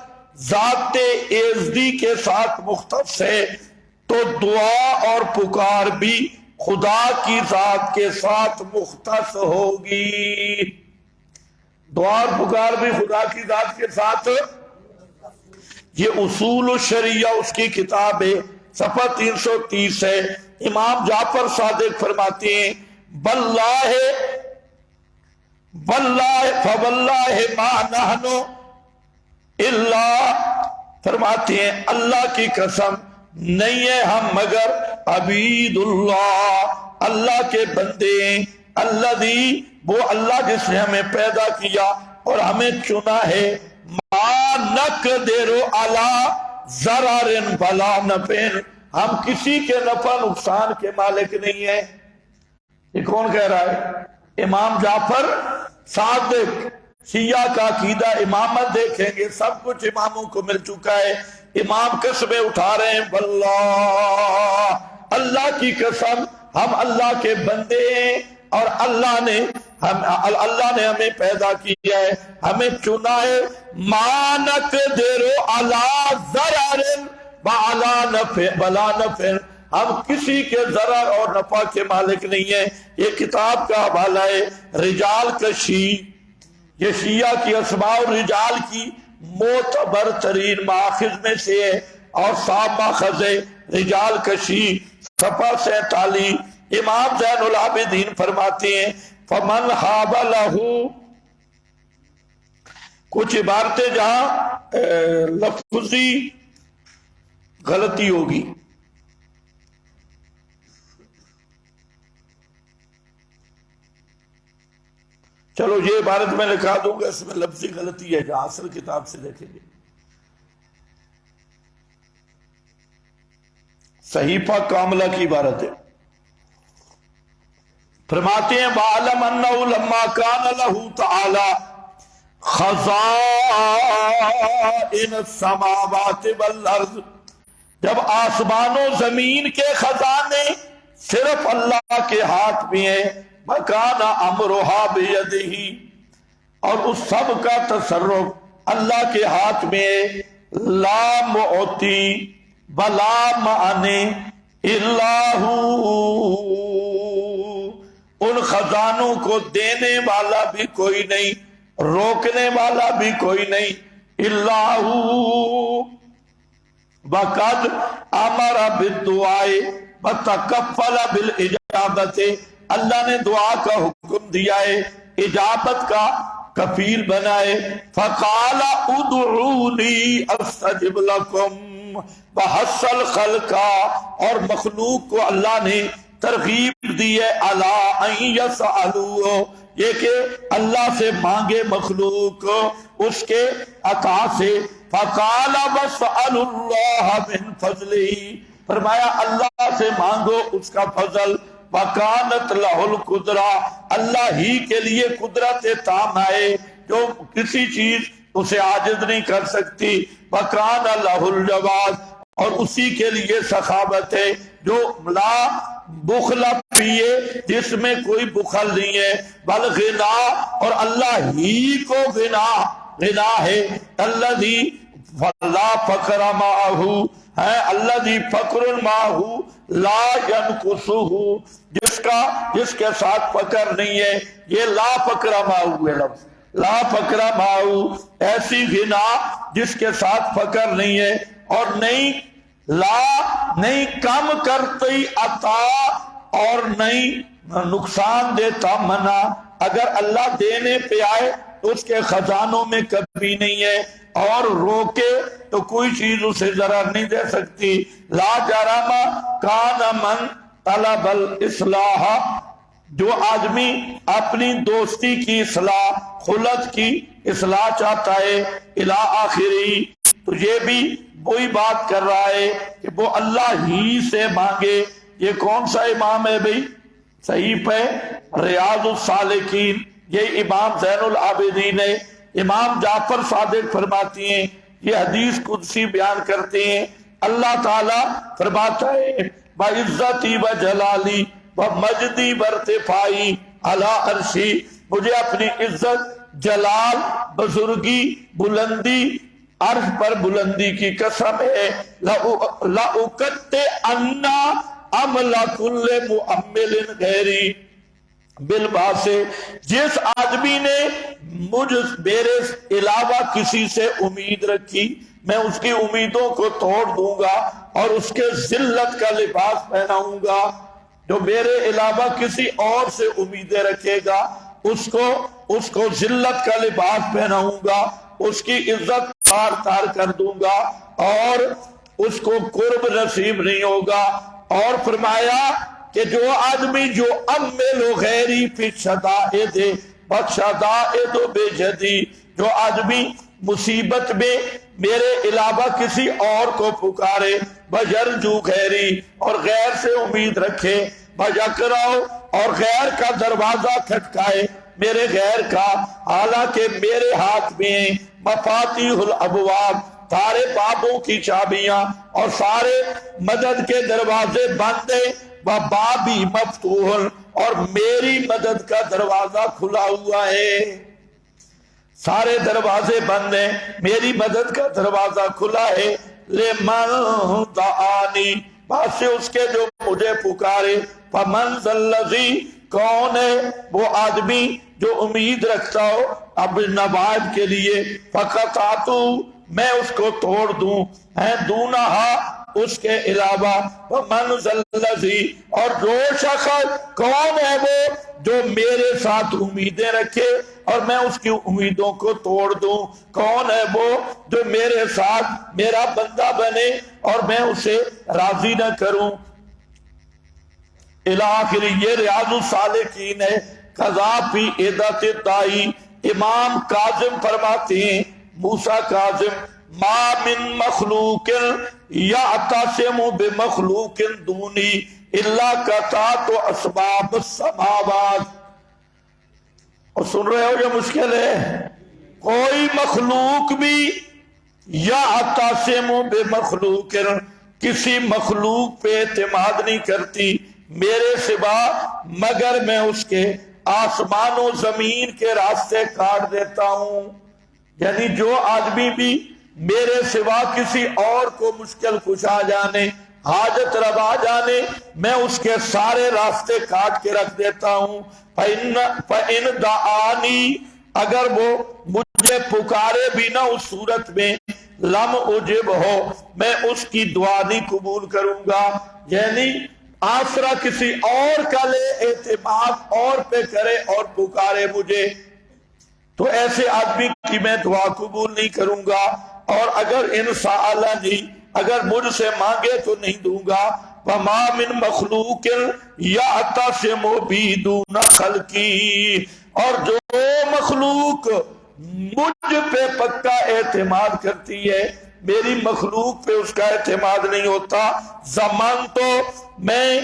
ذات ایزدی کے ساتھ مختص ہے، تو دعا اور پکار بھی خدا کی ذات کے ساتھ مختص ہوگی۔ دعا اور پکار بھی خدا کی ذات کے ساتھ۔ یہ اصول الشریعہ اس کی کتاب ہے، صفحہ 330 ہے۔ امام جعفر صادق فرماتے ہیں واللہ ما نحن الا، فرماتے ہیں اللہ کی قسم نہیں ہے ہم مگر عبید اللہ کے بندے ہیں، وہ اللہ جس نے ہمیں پیدا کیا اور ہمیں چنا ہے، ما نقدر علی ضرر ولا نفع، ہم کسی کے نفع نقصان کے مالک نہیں ہیں۔ یہ کون کہہ رہا ہے؟ امام جعفر صادق۔ شیعہ کا عقیدہ امامت دیکھیں گے، سب کچھ اماموں کو مل چکا ہے، امام قسمیں اٹھا رہے ہیں واللہ، اللہ کی قسم ہم اللہ کے بندے ہیں، اور اللہ نے ہمیں پیدا کیا ہے، ہمیں چنا ہے، ما نقدر علی ضرر ولا نفع، ہم کسی کے ضرر اور نفع کے مالک نہیں ہیں۔ یہ کتاب کا حوالہ ہے رجال کشی، یہ شیعہ کی اسماء الرجال کی معتبر ترین ماخذ میں سے ہے، اور صاحب ماخذ رجال کشی صفحہ 47۔ امام زین العابدین فرماتے ہیں فمن حاب لہو، کچھ عبارتیں جہاں لفظی غلطی ہوگی، چلو یہ عبارت میں لکھا دوں گا، اس میں لفظی غلطی ہے جہاں اصل کتاب سے دیکھیں گے۔ صحیفہ کاملہ کی عبارت ہے، فرماتے ہیں وَعَلَمْ أَنَّهُ لَمَّا كَانَ لَهُ تَعَالَى خَزَائِنُ السَّمَاوَاتِ وَالْأَرْضِ، جب آسمان و زمین کے خزانے صرف اللہ کے ہاتھ میں ہیں، مَكَانَ أَمْرُهَا بِيَدِهِ، اور اس سب کا تصرف اللہ کے ہاتھ میں ہے، لا معطی ولا معنی الا هو، ان خزانوں کو دینے والا بھی کوئی نہیں، روکنے والا بھی کوئی نہیں، الا هو، وقد امر بالدعاء وتکفل بالاجابت، اللہ نے دعا کا حکم دیا ہے، اجابت کا کفیل بنائے، فقال ادعونی استجب لکم، وحث الخلق، اور مخلوق کو اللہ نے ترغیب دی ہے الا ان یسألوا، یہ کہ اللہ سے مانگے مخلوق اس کے عطا سے، فقال واسألوا اللہ من فضلہ، فرمایا اللہ سے مانگو اس کا فضل، وَكَانَتْ لَهُ الْقُدْرَةُ، اللہ ہی کے لیے قدرت تام ہے جو کسی چیز اسے عاجز نہیں کر سکتی، وَكَانَ لَهُ الْجَوَادُ، اور اسی کے لیے سخاوت ہے جو لا بخل پیے، جس میں کوئی بخل نہیں ہے، بلغنا، اور اللہ ہی کو غنا ہے، الذی لا فقر معہ ہے، الذی فقر معہ لا ینقصہ، جس کے ساتھ فقر نہیں ہے، یہ لا فقر معہ ہے لفظ، لا فقر معہ، ایسی غنا جس کے ساتھ فقر نہیں ہے، اور نہیں کم کرتی عطا، اور نہیں نقصان دیتا منع، اگر اللہ دینے پہ آئے تو اس کے خزانوں میں کبھی نہیں ہے، اور روکے تو کوئی چیز اسے ضرر نہیں دے سکتی۔ لا جرم کان من طلب الاصلاح، جو آدمی اپنی دوستی کی اصلاح، خلط کی اصلاح چاہتا ہے، الی آخری، تو یہ بھی وہی بات کر رہا ہے کہ وہ اللہ ہی سے مانگے۔ یہ کون سا امام ہے بھئی؟ صحیح پہ ریاض الصالحین، یہ امام زین العابدین ہے۔ امام جعفر صادق فرماتی ہیں، یہ حدیث قدسی بیان کرتے ہیں، اللہ تعالیٰ فرماتا ہے بَعِزَّتِي وَجَلَالِي وَمَجْدِي وَارْتِفَاعِي عَلَىٰ عَرْشِي، مجھے اپنی عزت، جلال، بزرگی، بلندی، عرش پر بلندی کی قسم ہے، لَأُقَطِّعَنَّ عَمْلَ كُلِّ مُؤَمِّلٍ غَيْرِي بالباس، جس آدمی نے میرے علاوہ کسی سے امید رکھی، میں اس کی امیدوں کو توڑ دوں گا اور اس کے ذلت کا لباس پہناؤں گا۔ جو میرے علاوہ کسی اور سے امیدیں رکھے گا، اس کو ذلت کا لباس پہناؤں گا، اس کی عزت تار تار کر دوں گا اور اس کو قرب نصیب نہیں ہوگا۔ اور فرمایا کہ جو آدمی جو امل غیری فی شدائد بشدائد بے جدی، جو آدمی مصیبت میں میرے علاوہ کسی اور کو پکارے، بجرجو غیری، اور غیر سے امید رکھے، بجکراؤ، اور غیر کا دروازہ کھٹکائے، میرے غیر کا، حالانکہ میرے ہاتھ میں مفاتیح الابواب، سارے بابوں کی چابیاں اور سارے مدد کے دروازے بند ہیں، بابی مفتوح، اور میری مدد کا دروازہ کھلا ہوا ہے۔ سارے دروازے بند ہیں، میری مدد کا دروازہ کھلا ہے۔ لمن دعانی، بات سے اس کے جو مجھے پکارے، فمن ذا الذی، کون ہے وہ آدمی جو امید رکھتا ہو اب نوائب کے لیے، فقطعتو، میں اس کو توڑ دوں، دونہا، اس کے علاوہ، ومن ذا الذی، اور جو شخص، کون ہے وہ جو میرے ساتھ امیدیں رکھے اور میں اس کی امیدوں کو توڑ دوں، کون ہے وہ جو میرے ساتھ میرا بندہ بنے اور میں اسے راضی نہ کروں۔ الاخر، یہ ریاض الصالحین ہے۔ قضا فی عدت الدائی، امام کاظم فرماتے ہیں، موسیٰ کاظم، ما من مخلوق یعتصم بمخلوق دونی الا قطعت اسباب السماوات۔ اور سن رہے ہو یہ مشکل ہے، کوئی مخلوق بھی یعتصم بمخلوق، کسی مخلوق پہ اعتماد نہیں کرتی میرے سوا، مگر میں اس کے آسمان و زمین کے راستے کاٹ دیتا ہوں۔ یعنی جو آدمی بھی میرے سوا کسی اور کو مشکل کشا جانے، حاجت روا جانے، میں اس کے سارے راستے کاٹ کے رکھ دیتا ہوں۔ فَإِن دعانی، اگر وہ مجھے پکارے بھی نہ اس صورت میں، لم اجب ہو، میں اس کی دعا نہیں قبول کروں گا۔ یعنی آسرا کسی اور کا لے، اعتماد اور پہ کرے اور پکارے مجھے، تو ایسے آدمی کی میں دعا قبول نہیں کروں گا۔ اور اگر انسالنی، اگر مجھ سے مانگے تو نہیں دوں گا۔ وما من مخلوق یعتصم بی دون خلقی، اور جو مخلوق مجھ پہ پکا اعتماد کرتی ہے، میری مخلوق پہ اس کا اعتماد نہیں ہوتا، زمان تو میں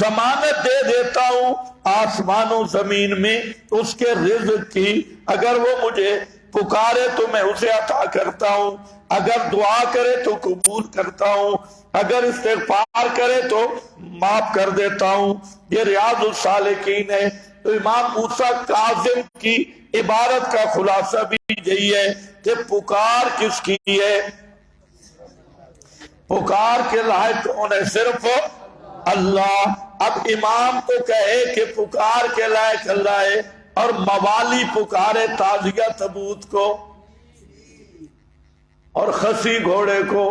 ضمانت دے دیتا ہوں آسمان و زمین میں اس کے رزق کی، اگر وہ مجھے پکارے تو میں اسے عطا کرتا ہوں، اگر دعا کرے تو قبول کرتا ہوں، اگر استغفار کرے تو معاف کر دیتا ہوں۔ یہ ریاض الصالحین ہے۔ تو امام موسیٰ کاظم کی عبارت کا خلاصہ بھی یہی ہے کہ پکار کس کی ہے؟ پکار کے لائق کون ہے؟ صرف اللہ۔ اب امام کو کہے کہ پکار کے لائق اللہ ہے، اور موالی پکارے تازیہ تبوت کو اور خسی گھوڑے کو،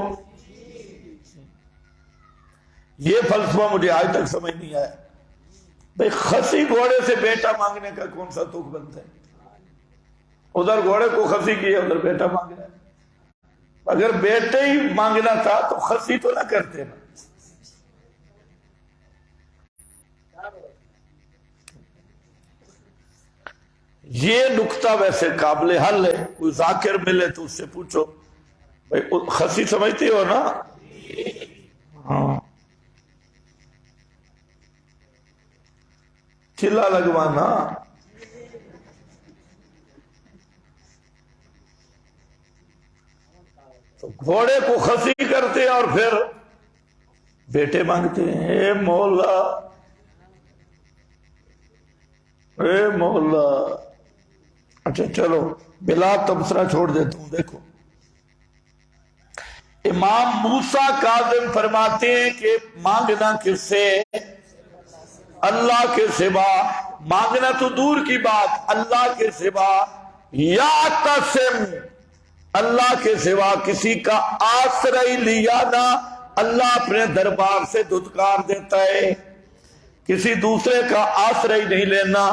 یہ فلسفہ مجھے آج تک سمجھ نہیں آیا۔ بھئی خسی گھوڑے سے بیٹا مانگنے کا کون سا تک بنتا ہے؟ ادھر گھوڑے کو خسی کیا، ادھر بیٹا مانگنا ہے۔ اگر بیٹے ہی مانگنا تھا تو خسی تو نہ کرتے نا۔ یہ نکتہ ویسے قابل حل ہے، کوئی ذاکر ملے تو اس سے پوچھو، بھئی خسی سمجھتے ہو نا؟ ہاں، چلا لگوانا۔ تو گھوڑے کو خسی کرتے اور پھر بیٹے مانگتے ہیں۔ اے مولا، اے مولا۔ اچھا چلو بلا تبصرہ چھوڑ دیتا ہوں۔ دیکھو امام موسیٰ کاظم فرماتے ہیں کہ مانگنا کس سے؟ اللہ کے سوا۔ مانگنا تو دور کی بات، اللہ کے سوا۔ یا قسم، اللہ کے سوا کسی کا آسرا لیا نہ، اللہ اپنے دربار سے دھتکار دیتا ہے، کسی دوسرے کا آسرا ہی نہیں لینا۔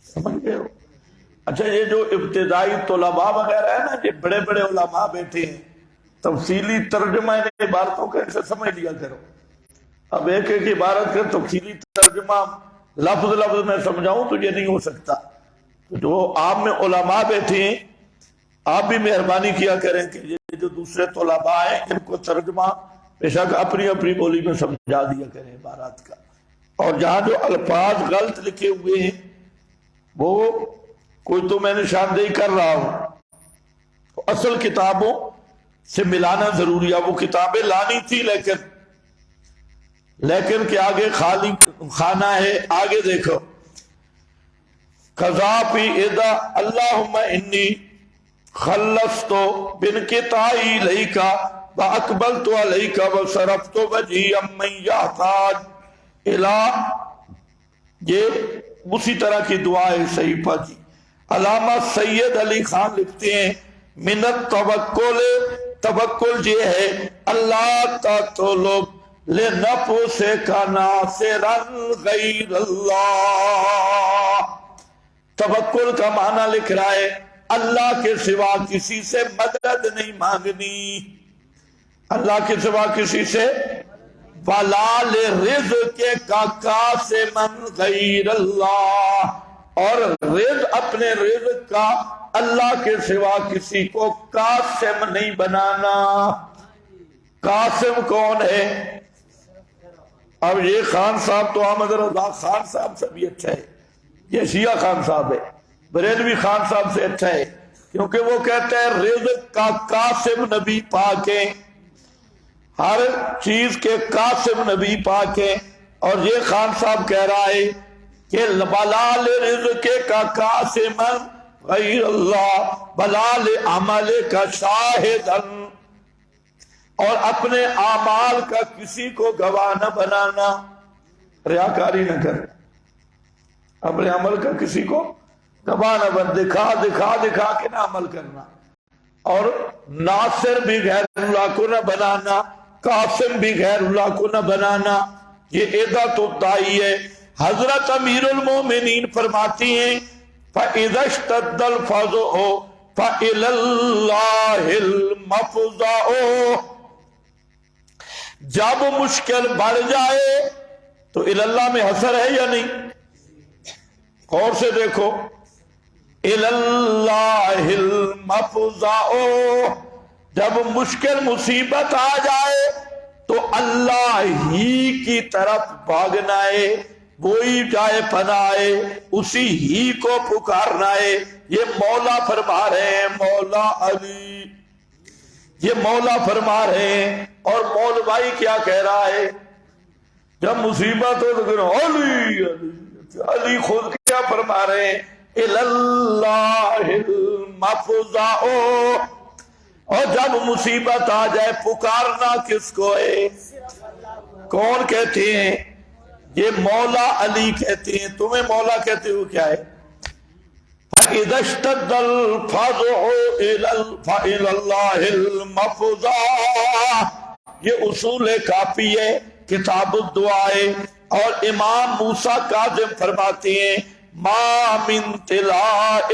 سمجھ گئے ہو؟ اچھا یہ جو ابتدائی طلباء وغیرہ ہے نا، یہ بڑے بڑے علماء بیٹھے ہیں، تفصیلی ترجمہ ان عبارتوں کا ان سے سمجھ لیا کرو۔ اب ایک ایک عبارت کا تفصیلی ترجمہ لفظ لفظ میں سمجھاؤں تو یہ نہیں ہو سکتا۔ جو عام میں علماء بیٹھے ہیں، آپ بھی مہربانی کیا کریں کہ یہ جو دوسرے طلباء ہیں ان کو ترجمہ بے شک اپنی اپنی بولی میں سمجھا دیا کریں عبارات کا، اور جہاں جو الفاظ غلط لکھے ہوئے ہیں وہ کوئی تو میں نشاندہی کر رہا ہوں، تو اصل کتابوں سے ملانا ضروری ہے۔ وہ کتابیں لانی تھی لیکن کہ آگے خالی خانہ ہے۔ آگے دیکھو، قذافی اذا اللہم انی خلصت بانقطاعی الیک واقبلت علیک وصرفت وجہی عمن یحتاج الی، یہ اسی طرح کی دعا ہے صحیفہ کی۔ علامہ سید علی خان لکھتے ہیں من التوکل، توکل یہ ہے اللہ کا طلب لنفسک ناصرا غیر اللہ۔ توکل کا معنی لکھ رہا ہے اللہ کے سوا کسی سے مدد نہیں مانگنی، اللہ کے سوا کسی سے، وَلَا لِرِزْقِكَ قَاسِمًا غَيْرَ اللَّهِ، اور رزق اپنے رزق کا اللہ کے سوا کسی کو قاسم نہیں بنانا۔ قاسم کون ہے؟ اب یہ خان صاحب تو احمد رضا خان صاحب سے بھی اچھا ہے، یہ شیعہ خان صاحب ہے، بریلوی خان صاحب سے اچھا ہے، کیونکہ وہ کہتے ہیں رزق کا قاسم نبی پاک ہے، ہر چیز کے قاسم نبی پاک ہے۔ اور یہ خان صاحب کہہ رہا ہے کہ وَلَا لِرِزْقِكَ قَاسِمًا غَيْرَ اللَّهِ وَلَا لِعَمَلِكَ شَاهِدًا، اور اپنے اعمال کا کسی کو گواہ نہ بنانا، ریاکاری نہ کرے، اپنے عمل کا کسی کو گواہ نہ بن، دکھا دکھا دکھا کے نہ عمل کرنا، اور ناصر بھی غیر اللہ کو نہ بنانا، قاسم بھی غیر اللہ کو نہ بنانا۔ یہ عدت الدائی ہے۔ حضرت امیر المومنین فرماتی ہیں فَإِذَا اشْتَدَّ الْفَزْعُ فَإِلَى اللَّهِ الْمَفْزَعُ، جب مشکل بڑھ جائے تو اللہ میں حسر ہے یا نہیں؟ غور سے دیکھو، الاللہ المفزع، جب مشکل مصیبت آ جائے تو اللہ ہی کی طرف بھاگنا ہے، وہی جائے پناہ ہے، اسی ہی کو پکارنا ہے۔ یہ مولا فرما رہے ہیں، مولا علی، یہ مولا فرما رہے ہیں۔ اور مولوی کیا کہہ رہا ہے جب مصیبت ہو تو کہنا علی علی، علی خود کیا فرما رہے ہیں الاللہ المفزع، اور جب مصیبت آ جائے پکارنا کس کو ہے؟ کون کہتے ہیں؟ یہ مولا علی کہتے ہیں۔ تمہیں مولا کہتے ہو کیا ہے؟ فَإِذَا اشْتَدَّ الْفَزْعُ فَإِلَى اللَّهِ الْمَفْزَعُ، یہ اصول کافی ہے، کتاب الدعا ہے۔ اور امام موسیٰ کاظم فرماتے ہیں ما من طلاء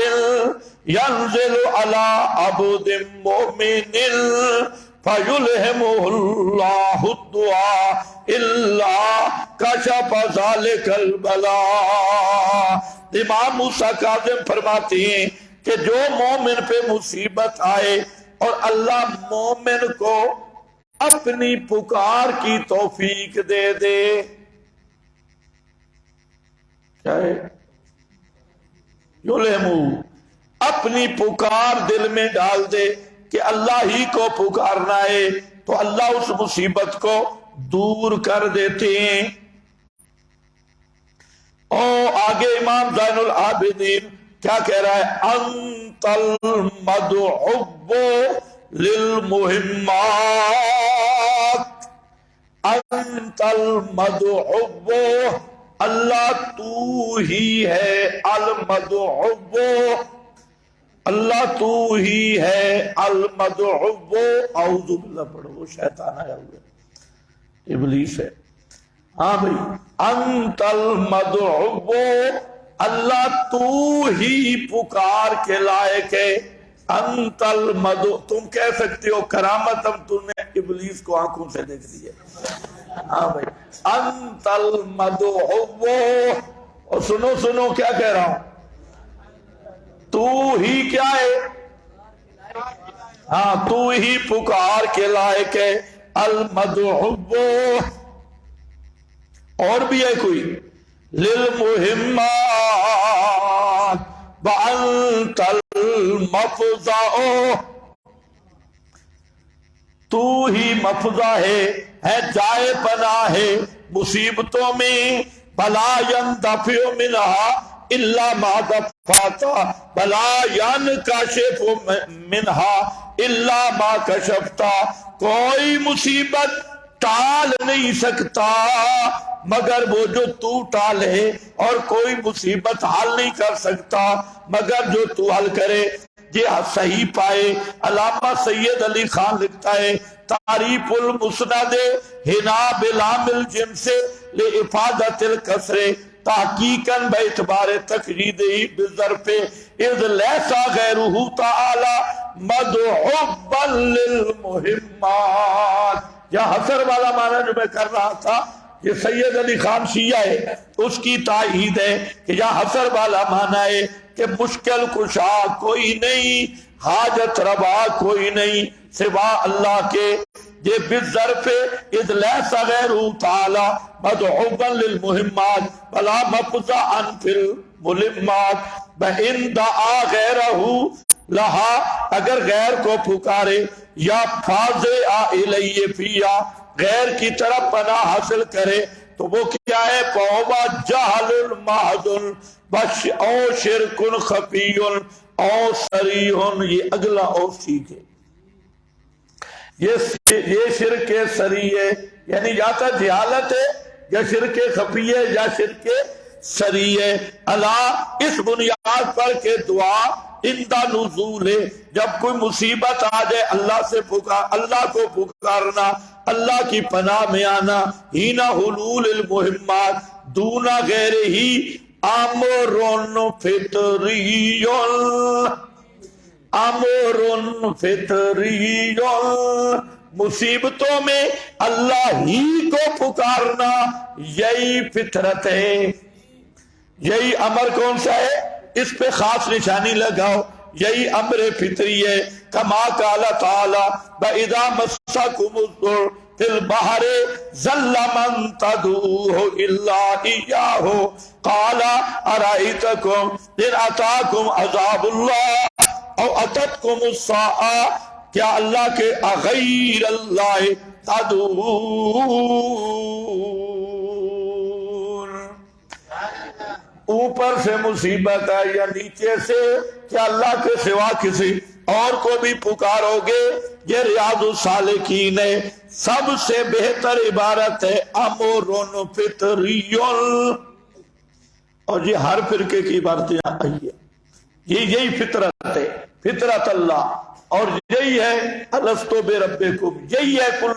ينزل على عبد مؤمن فيلهمه الله الدعاء الا كشف ذلك البلاء۔ امام موسیٰ کاظم فرماتے ہیں کہ جو مومن پہ مصیبت آئے اور اللہ مومن کو اپنی پکار کی توفیق دے دے، کیا ہے یلہمو، اپنی پکار دل میں ڈال دے کہ اللہ ہی کو پکارنا ہے، تو اللہ اس مصیبت کو دور کر دیتے ہیں۔ اور آگے امام زین العابدین کیا کہہ رہا ہے؟ انت المدعو للمہمات، انت المدعو، اللہ تو ہی ہے المدعو، اللہ تو ہی ہے المدعو۔ اعوذ باللہ پڑھو، وہ شیطان آیا ہوا ہے، ابلیس ہے۔ ہاں بھئی، انت المدعو، اللہ تو ہی پکار کے لائق ہے۔ انت المدعو، تم کہہ سکتے ہو کرامت ہم تم نے ابلیس کو آنکھوں سے دیکھ دی ہے۔ ہاں بھئی، انت المدعو، اور سنو سنو کیا کہہ رہا ہوں، تو ہی کیا ہے؟ ہاں، تو ہی پکار کے لائق ہے، المدعو۔ اور بھی ہے کوئی؟ للمہمات وانت المفزع، تو ہی مفزع ہے جائے پناہ ہے مصیبتوں میں، بلا يندفع منها الا ما دفعت، بلا ينکشف منها الا ما کشفت، کوئی مصیبت ٹال نہیں سکتا مگر وہ جو تو ٹالے، اور کوئی مصیبت حل نہیں کر سکتا مگر جو تو حل کرے۔ یہ صحیح پائے علامہ سید علی خان لکھتا ہے تعریف المسند ہنا بلام الجنس لافادۃ الکسر تحقیقاً باعتبار تقییدہ بالظرف اذ لیس غیرہ تعالی مدعوبا للمہمات۔ یا حسر والا معنی جو میں کر رہا تھا، یہ سید علی خان شیعہ ہے، اس کی تائید ہے کہ یہاں حسر والا معنی ہے کہ مشکل کشا کوئی نہیں، حاجت روا کوئی نہیں سوا اللہ کے۔ یہ بالظرف اذ لیس غیرہ تعالی مدعوبا للمہمات ولا مفزعا فی الملمات، وان دعا غیرہ لہا، اگر غیر کو پکارے، یا فاضع الیہ فیہا، غیر کی طرف پناہ حاصل کرے، تو وہ کیا ہے؟ فہو جہل محض او شرک خفی او صریح۔ یہ اگلا اور ٹھیک ہے، یہ شرک صریح ہے، یعنی یا تو جہالت ہے یا شرک خفی ہے یا شرک صریح ہے۔ اللہ اس بنیاد پر کہ دعا اندہ نزول ہے، جب کوئی مصیبت آ جائے اللہ سے اللہ کو پکارنا، اللہ کی پناہ میں آنا، ہینا حلول المہمات دونا غیر ہی امرن فطری، امرن فطری، مصیبتوں میں اللہ ہی کو پکارنا یہی فطرت ہے۔ یہی امر کون سا ہے؟ اس پہ خاص نشانی لگاؤ، یہی امر فطری ہے۔ کما قال تعالی وَإِذَا مَسَّكُمُ الضُّرُّ فِي الْبَحْرِ ضَلَّ مَن تَدْعُونَ إِلَّا إِيَّاهُ قَالَ أَرَأَيْتَكُمْ إِنْ أَتَاكُمْ عَذَابُ اللَّهِ أَوْ أَتَتْكُمُ السَّاعَةُ، کیا اللہ کے اغیر اللہ تدعون، اوپر سے مصیبت ہے یا نیچے سے، کیا اللہ کے سوا کسی اور کو بھی پکارو گے؟ یہ ریاض السالکین ہے، سب سے بہتر عبارت ہے امر فطری، اور یہ ہر فرقے کی عبارتیں آئی ہے، یہی فطرت ہے، فطرت اللہ۔ اور یہی ہے الستو بربکم، یہی ہے کل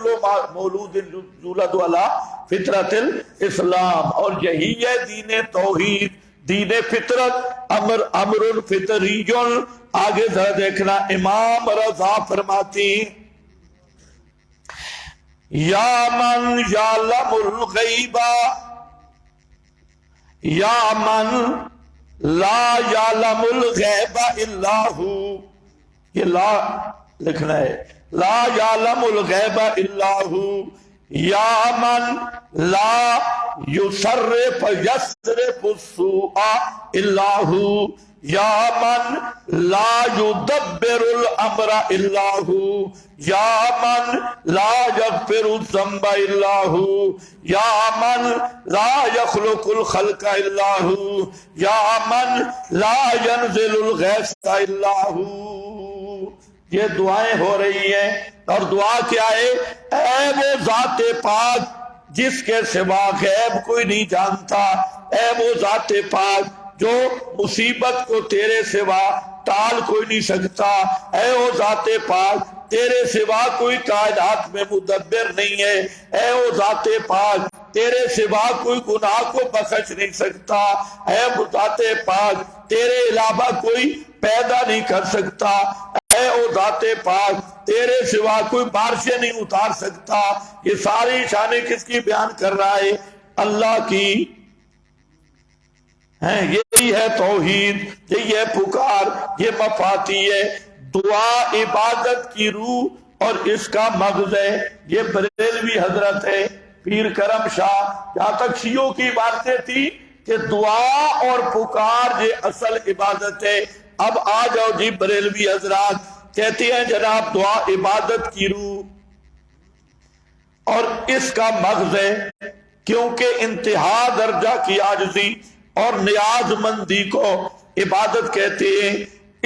مولود یولد علی فطرت الاسلام، اور یہی ہے دین توحید، دین فطرت، امر فطری۔ آگے ذرا دیکھنا، امام رضا فرماتی یا من یعلم الغیب یا من لا یعلم الغیب الا ہو، یہ لا لکھنا ہے، لا یعلم الغیب الا ہو، یا من لا یصرف یصرف السوء الا ہو، یا من لا یدبر الامر الا ہو، یا من لا یغفر الذنب الا ہو، یا من لا یخلق الخلق الا ہو، یا من لا ینزل الغیث الا ہو۔ یہ دعائیں ہو رہی ہیں، اور دعا کیا ہے؟ اے وہ ذات پاک جس کے سوا غیب کوئی نہیں جانتا، اے وہ ذات پاک جو مصیبت کو تیرے سوا ٹال کوئی نہیں سکتا، اے وہ ذات پاک تیرے سوا کوئی کائنات میں مدبر نہیں ہے، اے وہ ذات پاک تیرے سوا کوئی گناہ کو بخش نہیں سکتا، اے وہ ذات پاک تیرے علاوہ کوئی پیدا نہیں کر سکتا، اے وہ ذات پاک تیرے سوا کوئی بارشیں نہیں اتار سکتا۔ یہ ساری شانیں کس کی بیان کر رہا ہے؟ اللہ کی ہیں۔ یہی ہے توحید، یہی ہے پکار، یہ مفاتی ہے۔ دعا عبادت کی روح اور اس کا مغز ہے۔ یہ بریلوی حضرت ہے پیر کرم شاہ، جہاں تک شیعوں کی باتیں تھی کہ دعا اور پکار یہ اصل عبادت ہے، اب آ جاؤ جی بریلوی حضرات کہتے ہیں جناب دعا عبادت کی روح اور اس کا مغز ہے، کیونکہ انتہا درجہ کی عاجزی اور نیاز مندی کو عبادت کہتے ہیں۔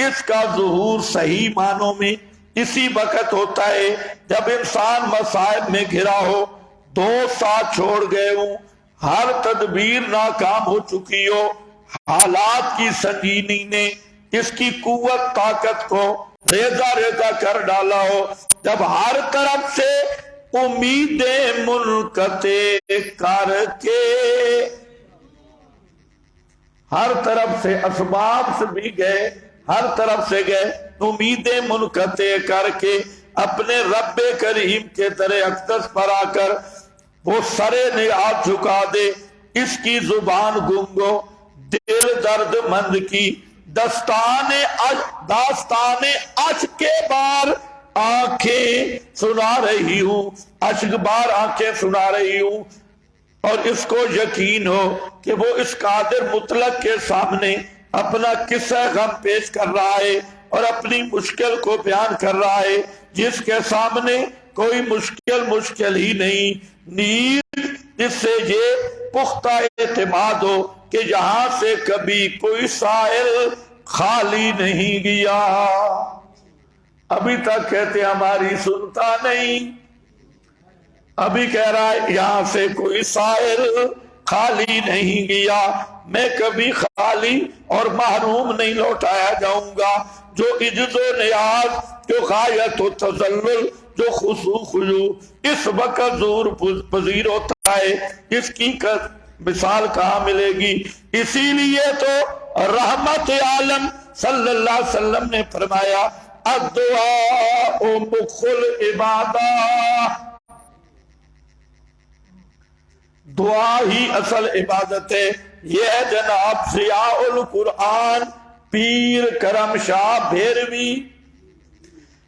اس کا ظہور صحیح معنوں میں اسی وقت ہوتا ہے جب انسان مصائب میں گھرا ہو، دو ساتھ چھوڑ گئے ہوں، ہر تدبیر ناکام ہو چکی ہو، حالات کی سنگینی نے اس کی قوت طاقت کو ریزہ ریزہ کر ڈالا ہو، جب ہر طرف سے امیدیں منقطع کر کے، ہر طرف سے اسباب سے بھی گئے، ہر طرف سے گئے، امیدیں منقطع کر کے اپنے رب کریم کے در اقدس پر آ کر وہ سرے نیاز جھکا دے، اس کی زبان گنگو، دل درد مند کی داستان اشک کے بار آنکھیں سنا رہی ہوں، اشک بار آنکھیں سنا رہی ہوں، اور اس کو یقین ہو کہ وہ اس قادر مطلق کے سامنے اپنا قصہ غم پیش کر رہا ہے اور اپنی مشکل کو بیان کر رہا ہے، جس کے سامنے کوئی مشکل ہی نہیں، نیز جس سے یہ پختہ اعتماد ہو کہ یہاں سے کبھی کوئی سائل خالی نہیں گیا۔ ابھی تک کہتے ہماری سنتا نہیں، ابھی کہہ رہا ہے یہاں سے کوئی سائل خالی نہیں گیا، میں کبھی خالی اور محروم نہیں لوٹایا جاؤں گا۔ جو عجز و نیاز، جو غایت و تذلل، جو خضوع خضوع اس وقت ظہور پذیر ہوتا ہے، اس کی مثال کہاں ملے گی؟ اسی لیے تو رحمت عالم صلی اللہ علیہ وسلم نے فرمایا الدعاء مخ العبادہ، دعا ہی اصل عبادت ہے۔ یہ ہے جناب ضیاء القرآن پیر کرم شاہ بھیروی،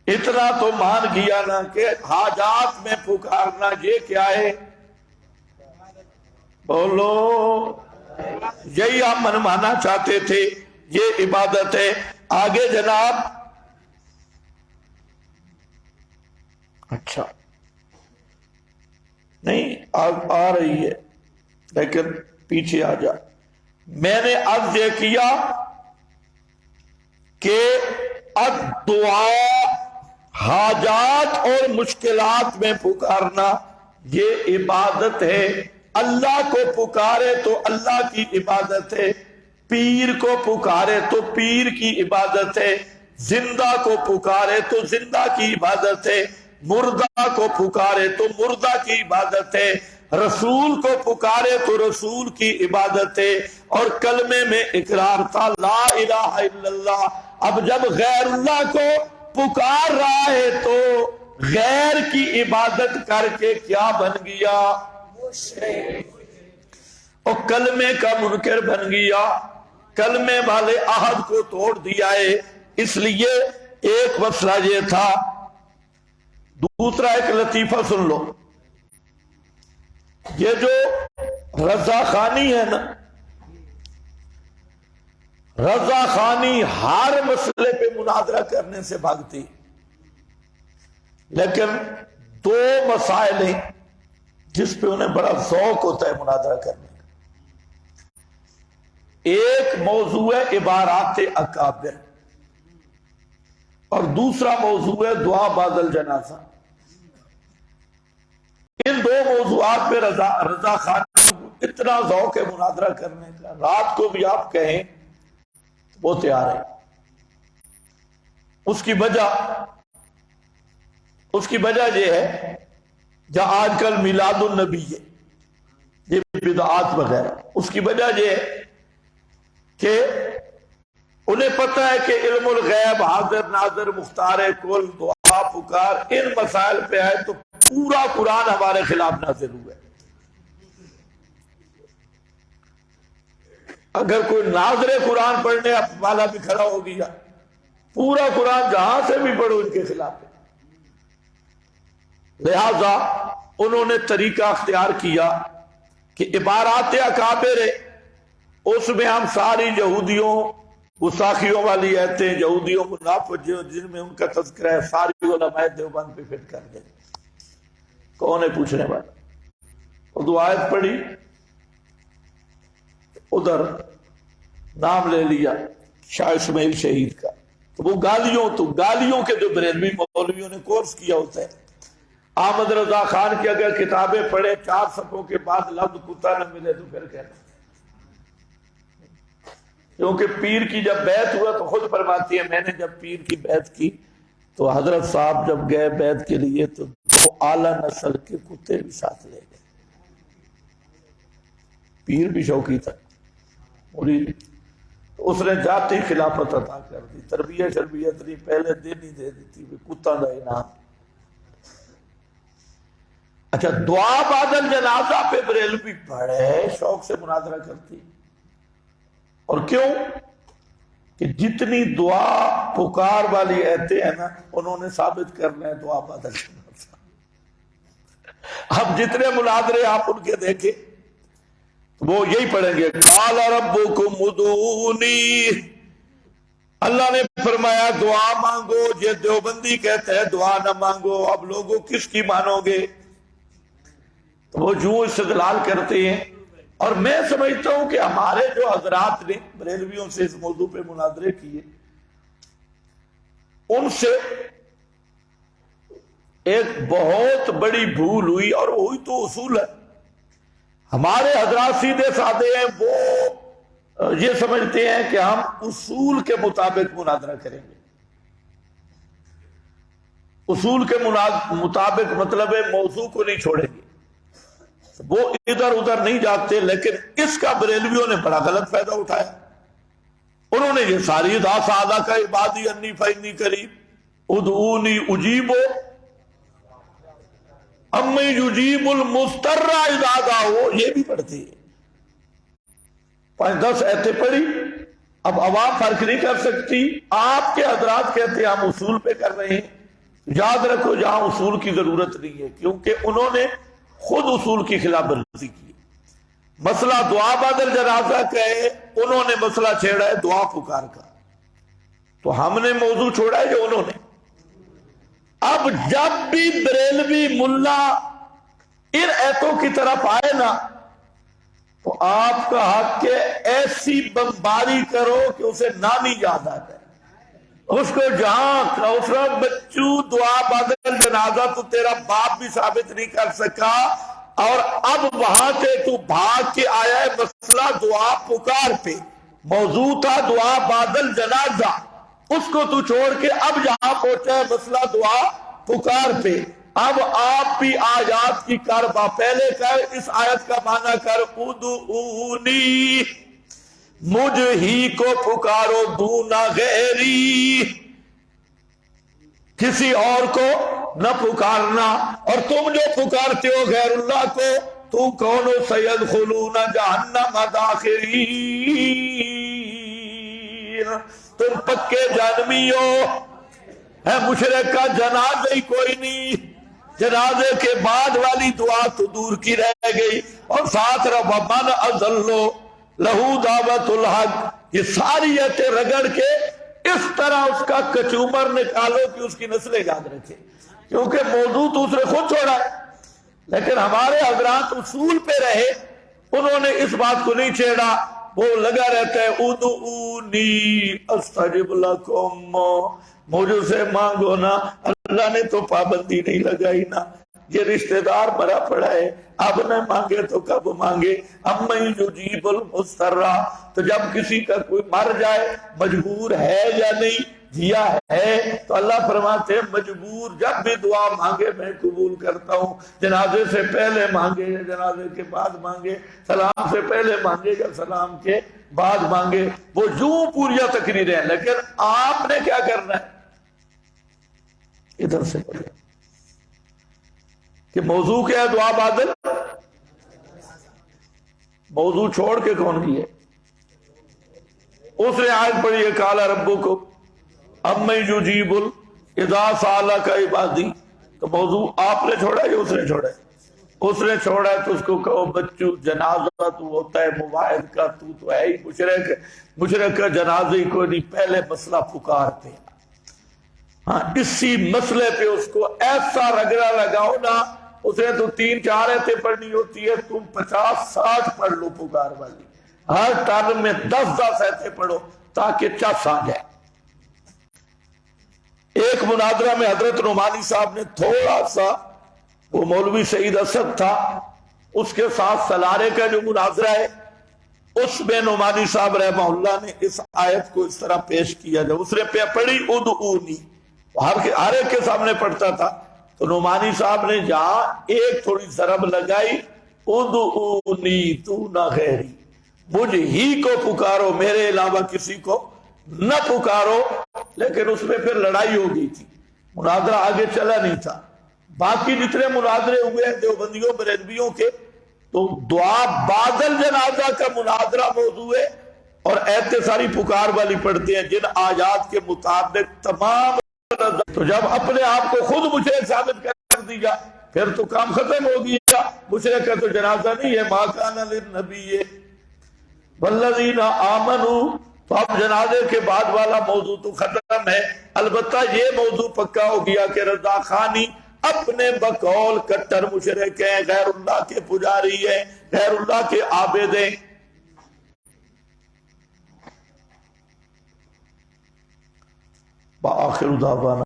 اتنا تو مان گیا نا کہ حاجات میں پکارنا یہ کیا ہے؟ بولو، یہی ہم منوانا چاہتے تھے، یہ عبادت ہے۔ آگے جناب، اچھا نہیں آ رہی ہے لیکن پیچھے آ جا۔ میں نے عرض یہ کیا کہ الدعاء حاجات اور مشکلات میں پکارنا یہ عبادت ہے۔ اللہ کو پکارے تو اللہ کی عبادت ہے، پیر کو پکارے تو پیر کی عبادت ہے۔ زندہ کو پکارے تو زندہ کی عبادت ہے، مردہ کو پکارے تو مردہ کی عبادت ہے، رسول کو پکارے تو رسول کی عبادت ہے۔ اور کلمے میں اقرار تھا لا الہ الا اللہ۔ اب جب غیر اللہ کو پکار رہا ہے تو غیر کی عبادت کر کے کیا بن گیا؟ اور کلمے کا منکر بن گیا، کلمے والے عہد کو توڑ دیا ہے۔ اس لیے ایک مسئلہ یہ تھا۔ دوسرا ایک لطیفہ سن لو، یہ جو رضا خانی ہے نا، رضا خانی ہر مسئلے پہ مناظرہ کرنے سے بھاگتی، لیکن دو مسائل ہیں جس پہ انہیں بڑا ذوق ہوتا ہے مناظرہ کرنے کا۔ ایک موضوع ہے عبارات اکابر اور دوسرا موضوع ہے دعا بعد الجنازہ۔ ان دو موضوعات پہ رضا خان کو اتنا ذوق ہے مناظرہ کرنے کا، رات کو بھی آپ کہیں وہ تیار ہے۔ اس کی وجہ یہ ہے جہاں آج کل میلاد النبی ہے، یہ بدعات وغیرہ، اس کی وجہ یہ ہے کہ انہیں پتہ ہے کہ علم الغیب، حاضر ناظر، مختار کل، دعا پکار، ان مسائل پہ ہے تو پورا قرآن ہمارے خلاف نازل ہوا ہے۔ اگر کوئی ناظر قرآن پڑھنے والا بھی کھڑا ہو گیا، پورا قرآن جہاں سے بھی پڑھو ان کے خلاف ہے۔ لہذا انہوں نے طریقہ اختیار کیا کہ عبارات اکابر ہے، اس میں ہم ساری یہودیوں گستاخیوں والی آیتیں، یہودیوں منافق جن میں ان کا تذکرہ ہے، ساری علماء دیوبند پہ فٹ کر دیں۔ کون ہے پوچھنے والا؟ اردو آیت پڑھی، ادھر نام لے لیا شاہ اسماعیل شہید کا، تو وہ گالیوں کے جو بریلوی مولویوں نے کورس کیا ہوتا ہے۔ احمد رضا خان کی اگر کتابیں پڑھے 4 صفحوں کے بعد لفظ کتا نہ ملے تو پھر کہنا، کیونکہ پیر کی جب بیعت ہوا تو خود فرماتی ہے میں نے جب پیر کی بیعت کی تو حضرت صاحب جب گئے بیعت کے لیے تو 2 اعلیٰ نسل کے کتے بھی ساتھ لے گئے۔ پیر بھی شوقی تھا، اس نے جاتی خلافت عطا کر دی، تربیت شربیت نہیں، پہلے دن ہی دے دیتی کتا دا انعام۔ اچھا، دعا بعد الجنازہ پہ بریلوی بڑے شوق سے مناظرہ کرتی، اور کیوں کہ جتنی دعا پکار والی آیتیں ہیں نا انہوں نے ثابت کرنا ہے دعا بعد الجنازہ۔ اب جتنے مناظرے آپ ان کے دیکھیں وہ یہی پڑھیں گے قال ربکم ادعونی، اللہ نے فرمایا دعا مانگو۔ یہ دیوبندی کہتے ہیں دعا نہ مانگو، اب لوگوں کس کی مانو گے؟ تو وہ جو استدلال کرتے ہیں، اور میں سمجھتا ہوں کہ ہمارے جو حضرات نے بریلویوں سے اس موضوع پہ مناظرے کیے، ان سے ایک بہت بڑی بھول ہوئی، اور وہی تو اصول ہے۔ ہمارے حضرات سیدھے سادے ہیں، وہ یہ سمجھتے ہیں کہ ہم اصول کے مطابق مناظرہ کریں گے۔ اصول کے مطابق مطلب ہے موضوع کو نہیں چھوڑیں گے، وہ ادھر ادھر نہیں جاتے۔ لیکن اس کا بریلویوں نے بڑا غلط فائدہ اٹھایا، انہوں نے یہ ساری دا سادہ کا عبادی انی فانی قریب ادعونی اجیبو امی یجیب المضطر اذا دعاہ، یہ بھی پڑھتی ہے۔ 5-10 ایتیں پڑھی، اب عوام فرق نہیں کر سکتی۔ آپ کے حضرات کہتے ہیں ہم اصول پہ کر رہے ہیں، یاد رکھو جہاں اصول کی ضرورت نہیں ہے، کیونکہ انہوں نے خود اصول کی خلاف ورزی کی۔ مسئلہ دعا بعد الجنازہ کا ہے، انہوں نے مسئلہ چھیڑا ہے دعا پکار کا، تو ہم نے موضوع چھوڑا ہے جو انہوں نے۔ اب جب بھی بریلوی ملا ان ایتوں کی طرف آئے نا تو آپ کا حق ہے ایسی بمباری کرو کہ اسے نام ہی یاد آ جائے، اس کو جہاں اس کا بچو دعا بعد الجنازہ تو تیرا باپ بھی ثابت نہیں کر سکا، اور اب وہاں سے تو بھاگ کے آیا ہے مسئلہ دعا پکار پہ، موضوع تھا دعا بعد الجنازہ، اس کو تو چھوڑ کے اب جہاں پہنچا ہے مسئلہ دعا پکار پہ، اب آپ بھی آیات کی کربا پہلے کر، اس آیت کا معنی کر ادعونی، مجھ ہی کو پکارو، دونا غیری، کسی اور کو نہ پکارنا، اور تم جو پکارتے ہو غیر اللہ کو، تو کون ہو؟ سیدخلون جہنم داخرین، تم پکے جہنمی ہو۔ ہے مشرک کا جنازہ ہی کوئی نہیں، جنازے کے بعد والی دعا تو دور کی رہ گئی، اور ساتھ رب من اضلو لہو دعوت الحق، یہ ساری ایتیں رگڑ کے اس طرح اس کا کچومر نکالو کہ اس کی نسلیں یاد رکھے، کیونکہ موضوع تو اس نے خود چھوڑا ہے، لیکن ہمارے حضرات اصول پہ رہے، انہوں نے اس بات کو نہیں چھیڑا، وہ لگا رہتا ہے ادعونی استجب لکم، مجھ سے مانگو نا۔ اللہ نے تو پابندی نہیں لگائی نا، یہ رشتہ دار مرا پڑا ہے، اب نہ مانگے تو کب مانگے؟ امن یجیب المضطر، تو جب کسی کا کوئی مر جائے مجبور ہے یا نہیں، جیا ہے، تو اللہ فرماتے ہیں مجبور جب بھی دعا مانگے میں قبول کرتا ہوں، جنازے سے پہلے مانگے یا جنازے کے بعد مانگے، سلام سے پہلے مانگے یا سلام کے بعد مانگے، وہ یوں پوریا تقریر ہے۔ لیکن آپ نے کیا کرنا ہے؟ ادھر سے پڑھیں کہ موضوع کیا ہے؟ دعا بادل، موضوع چھوڑ کے کون کی ہے؟ اس نے آیت پڑھی ہے قال ربکم امن یجیب اذا سالک عبادی، تو موضوع آپ نے چھوڑا ہے یا اس نے چھوڑا ہے؟ اس نے چھوڑا ہے، تو اس کو کہو بچو جنازہ تو ہوتا ہے مواعظ کا، تو ہے ہی مشرک، مشرک کا جنازہ ہی کوئی نہیں، پہلے مسئلہ پکارتے ہیں، ہاں اسی مسئلے پہ اس کو ایسا رگڑا لگاؤ نا، اسے تو 3-4 ایتیں پڑھنی ہوتی ہے، تم 50-60 پڑھ لو پکار والی، ہر ٹرم میں 10-10 ایتیں پڑھو تاکہ چس آ جائے۔ ایک مناظرہ میں حضرت نعمانی صاحب نے تھوڑا سا، وہ مولوی سعید اسد تھا، اس کے ساتھ سلارے کا جو مناظرہ ہے، اس میں نعمانی صاحب رحمہ اللہ نے اس آیت کو اس طرح پیش کیا، جب اس نے پڑھی ادعونی، ہر ایک کے سامنے پڑھتا تھا، تو نعمانی صاحب نے جہاں ایک تھوڑی ضرب لگائی، ادعونی دون غیری، مجھ ہی کو پکارو، میرے علاوہ کسی کو نہ پکارو، لیکن اس میں پھر لڑائی ہو گئی تھی، مناظرہ آگے چلا نہیں تھا۔ باقی جتنے مناظرے ہوئے ہیں دیوبندیوں بریلویوں کے، تو دعا بادل جنازہ کا مناظرہ موضوع ہے، اور ایتیں ساری پکار والی پڑھتے ہیں جن آیات کے مطابق تمام، تو جب اپنے آپ کو خود مشرک ثابت کر دیا پھر تو کام ختم ہو گیا۔ مشرک کا تو جنازہ نہیں ہے، ما کان للنبی والذین آمنوا، تو اب جنازے کے بعد والا موضوع تو ختم ہے، البتہ یہ موضوع پکا ہو گیا کہ رضا خانی اپنے بقول کٹر مشرک ہیں، غیر اللہ کے پجاری ہیں، غیر اللہ کے عابد ہیں۔ وآخر دعوانا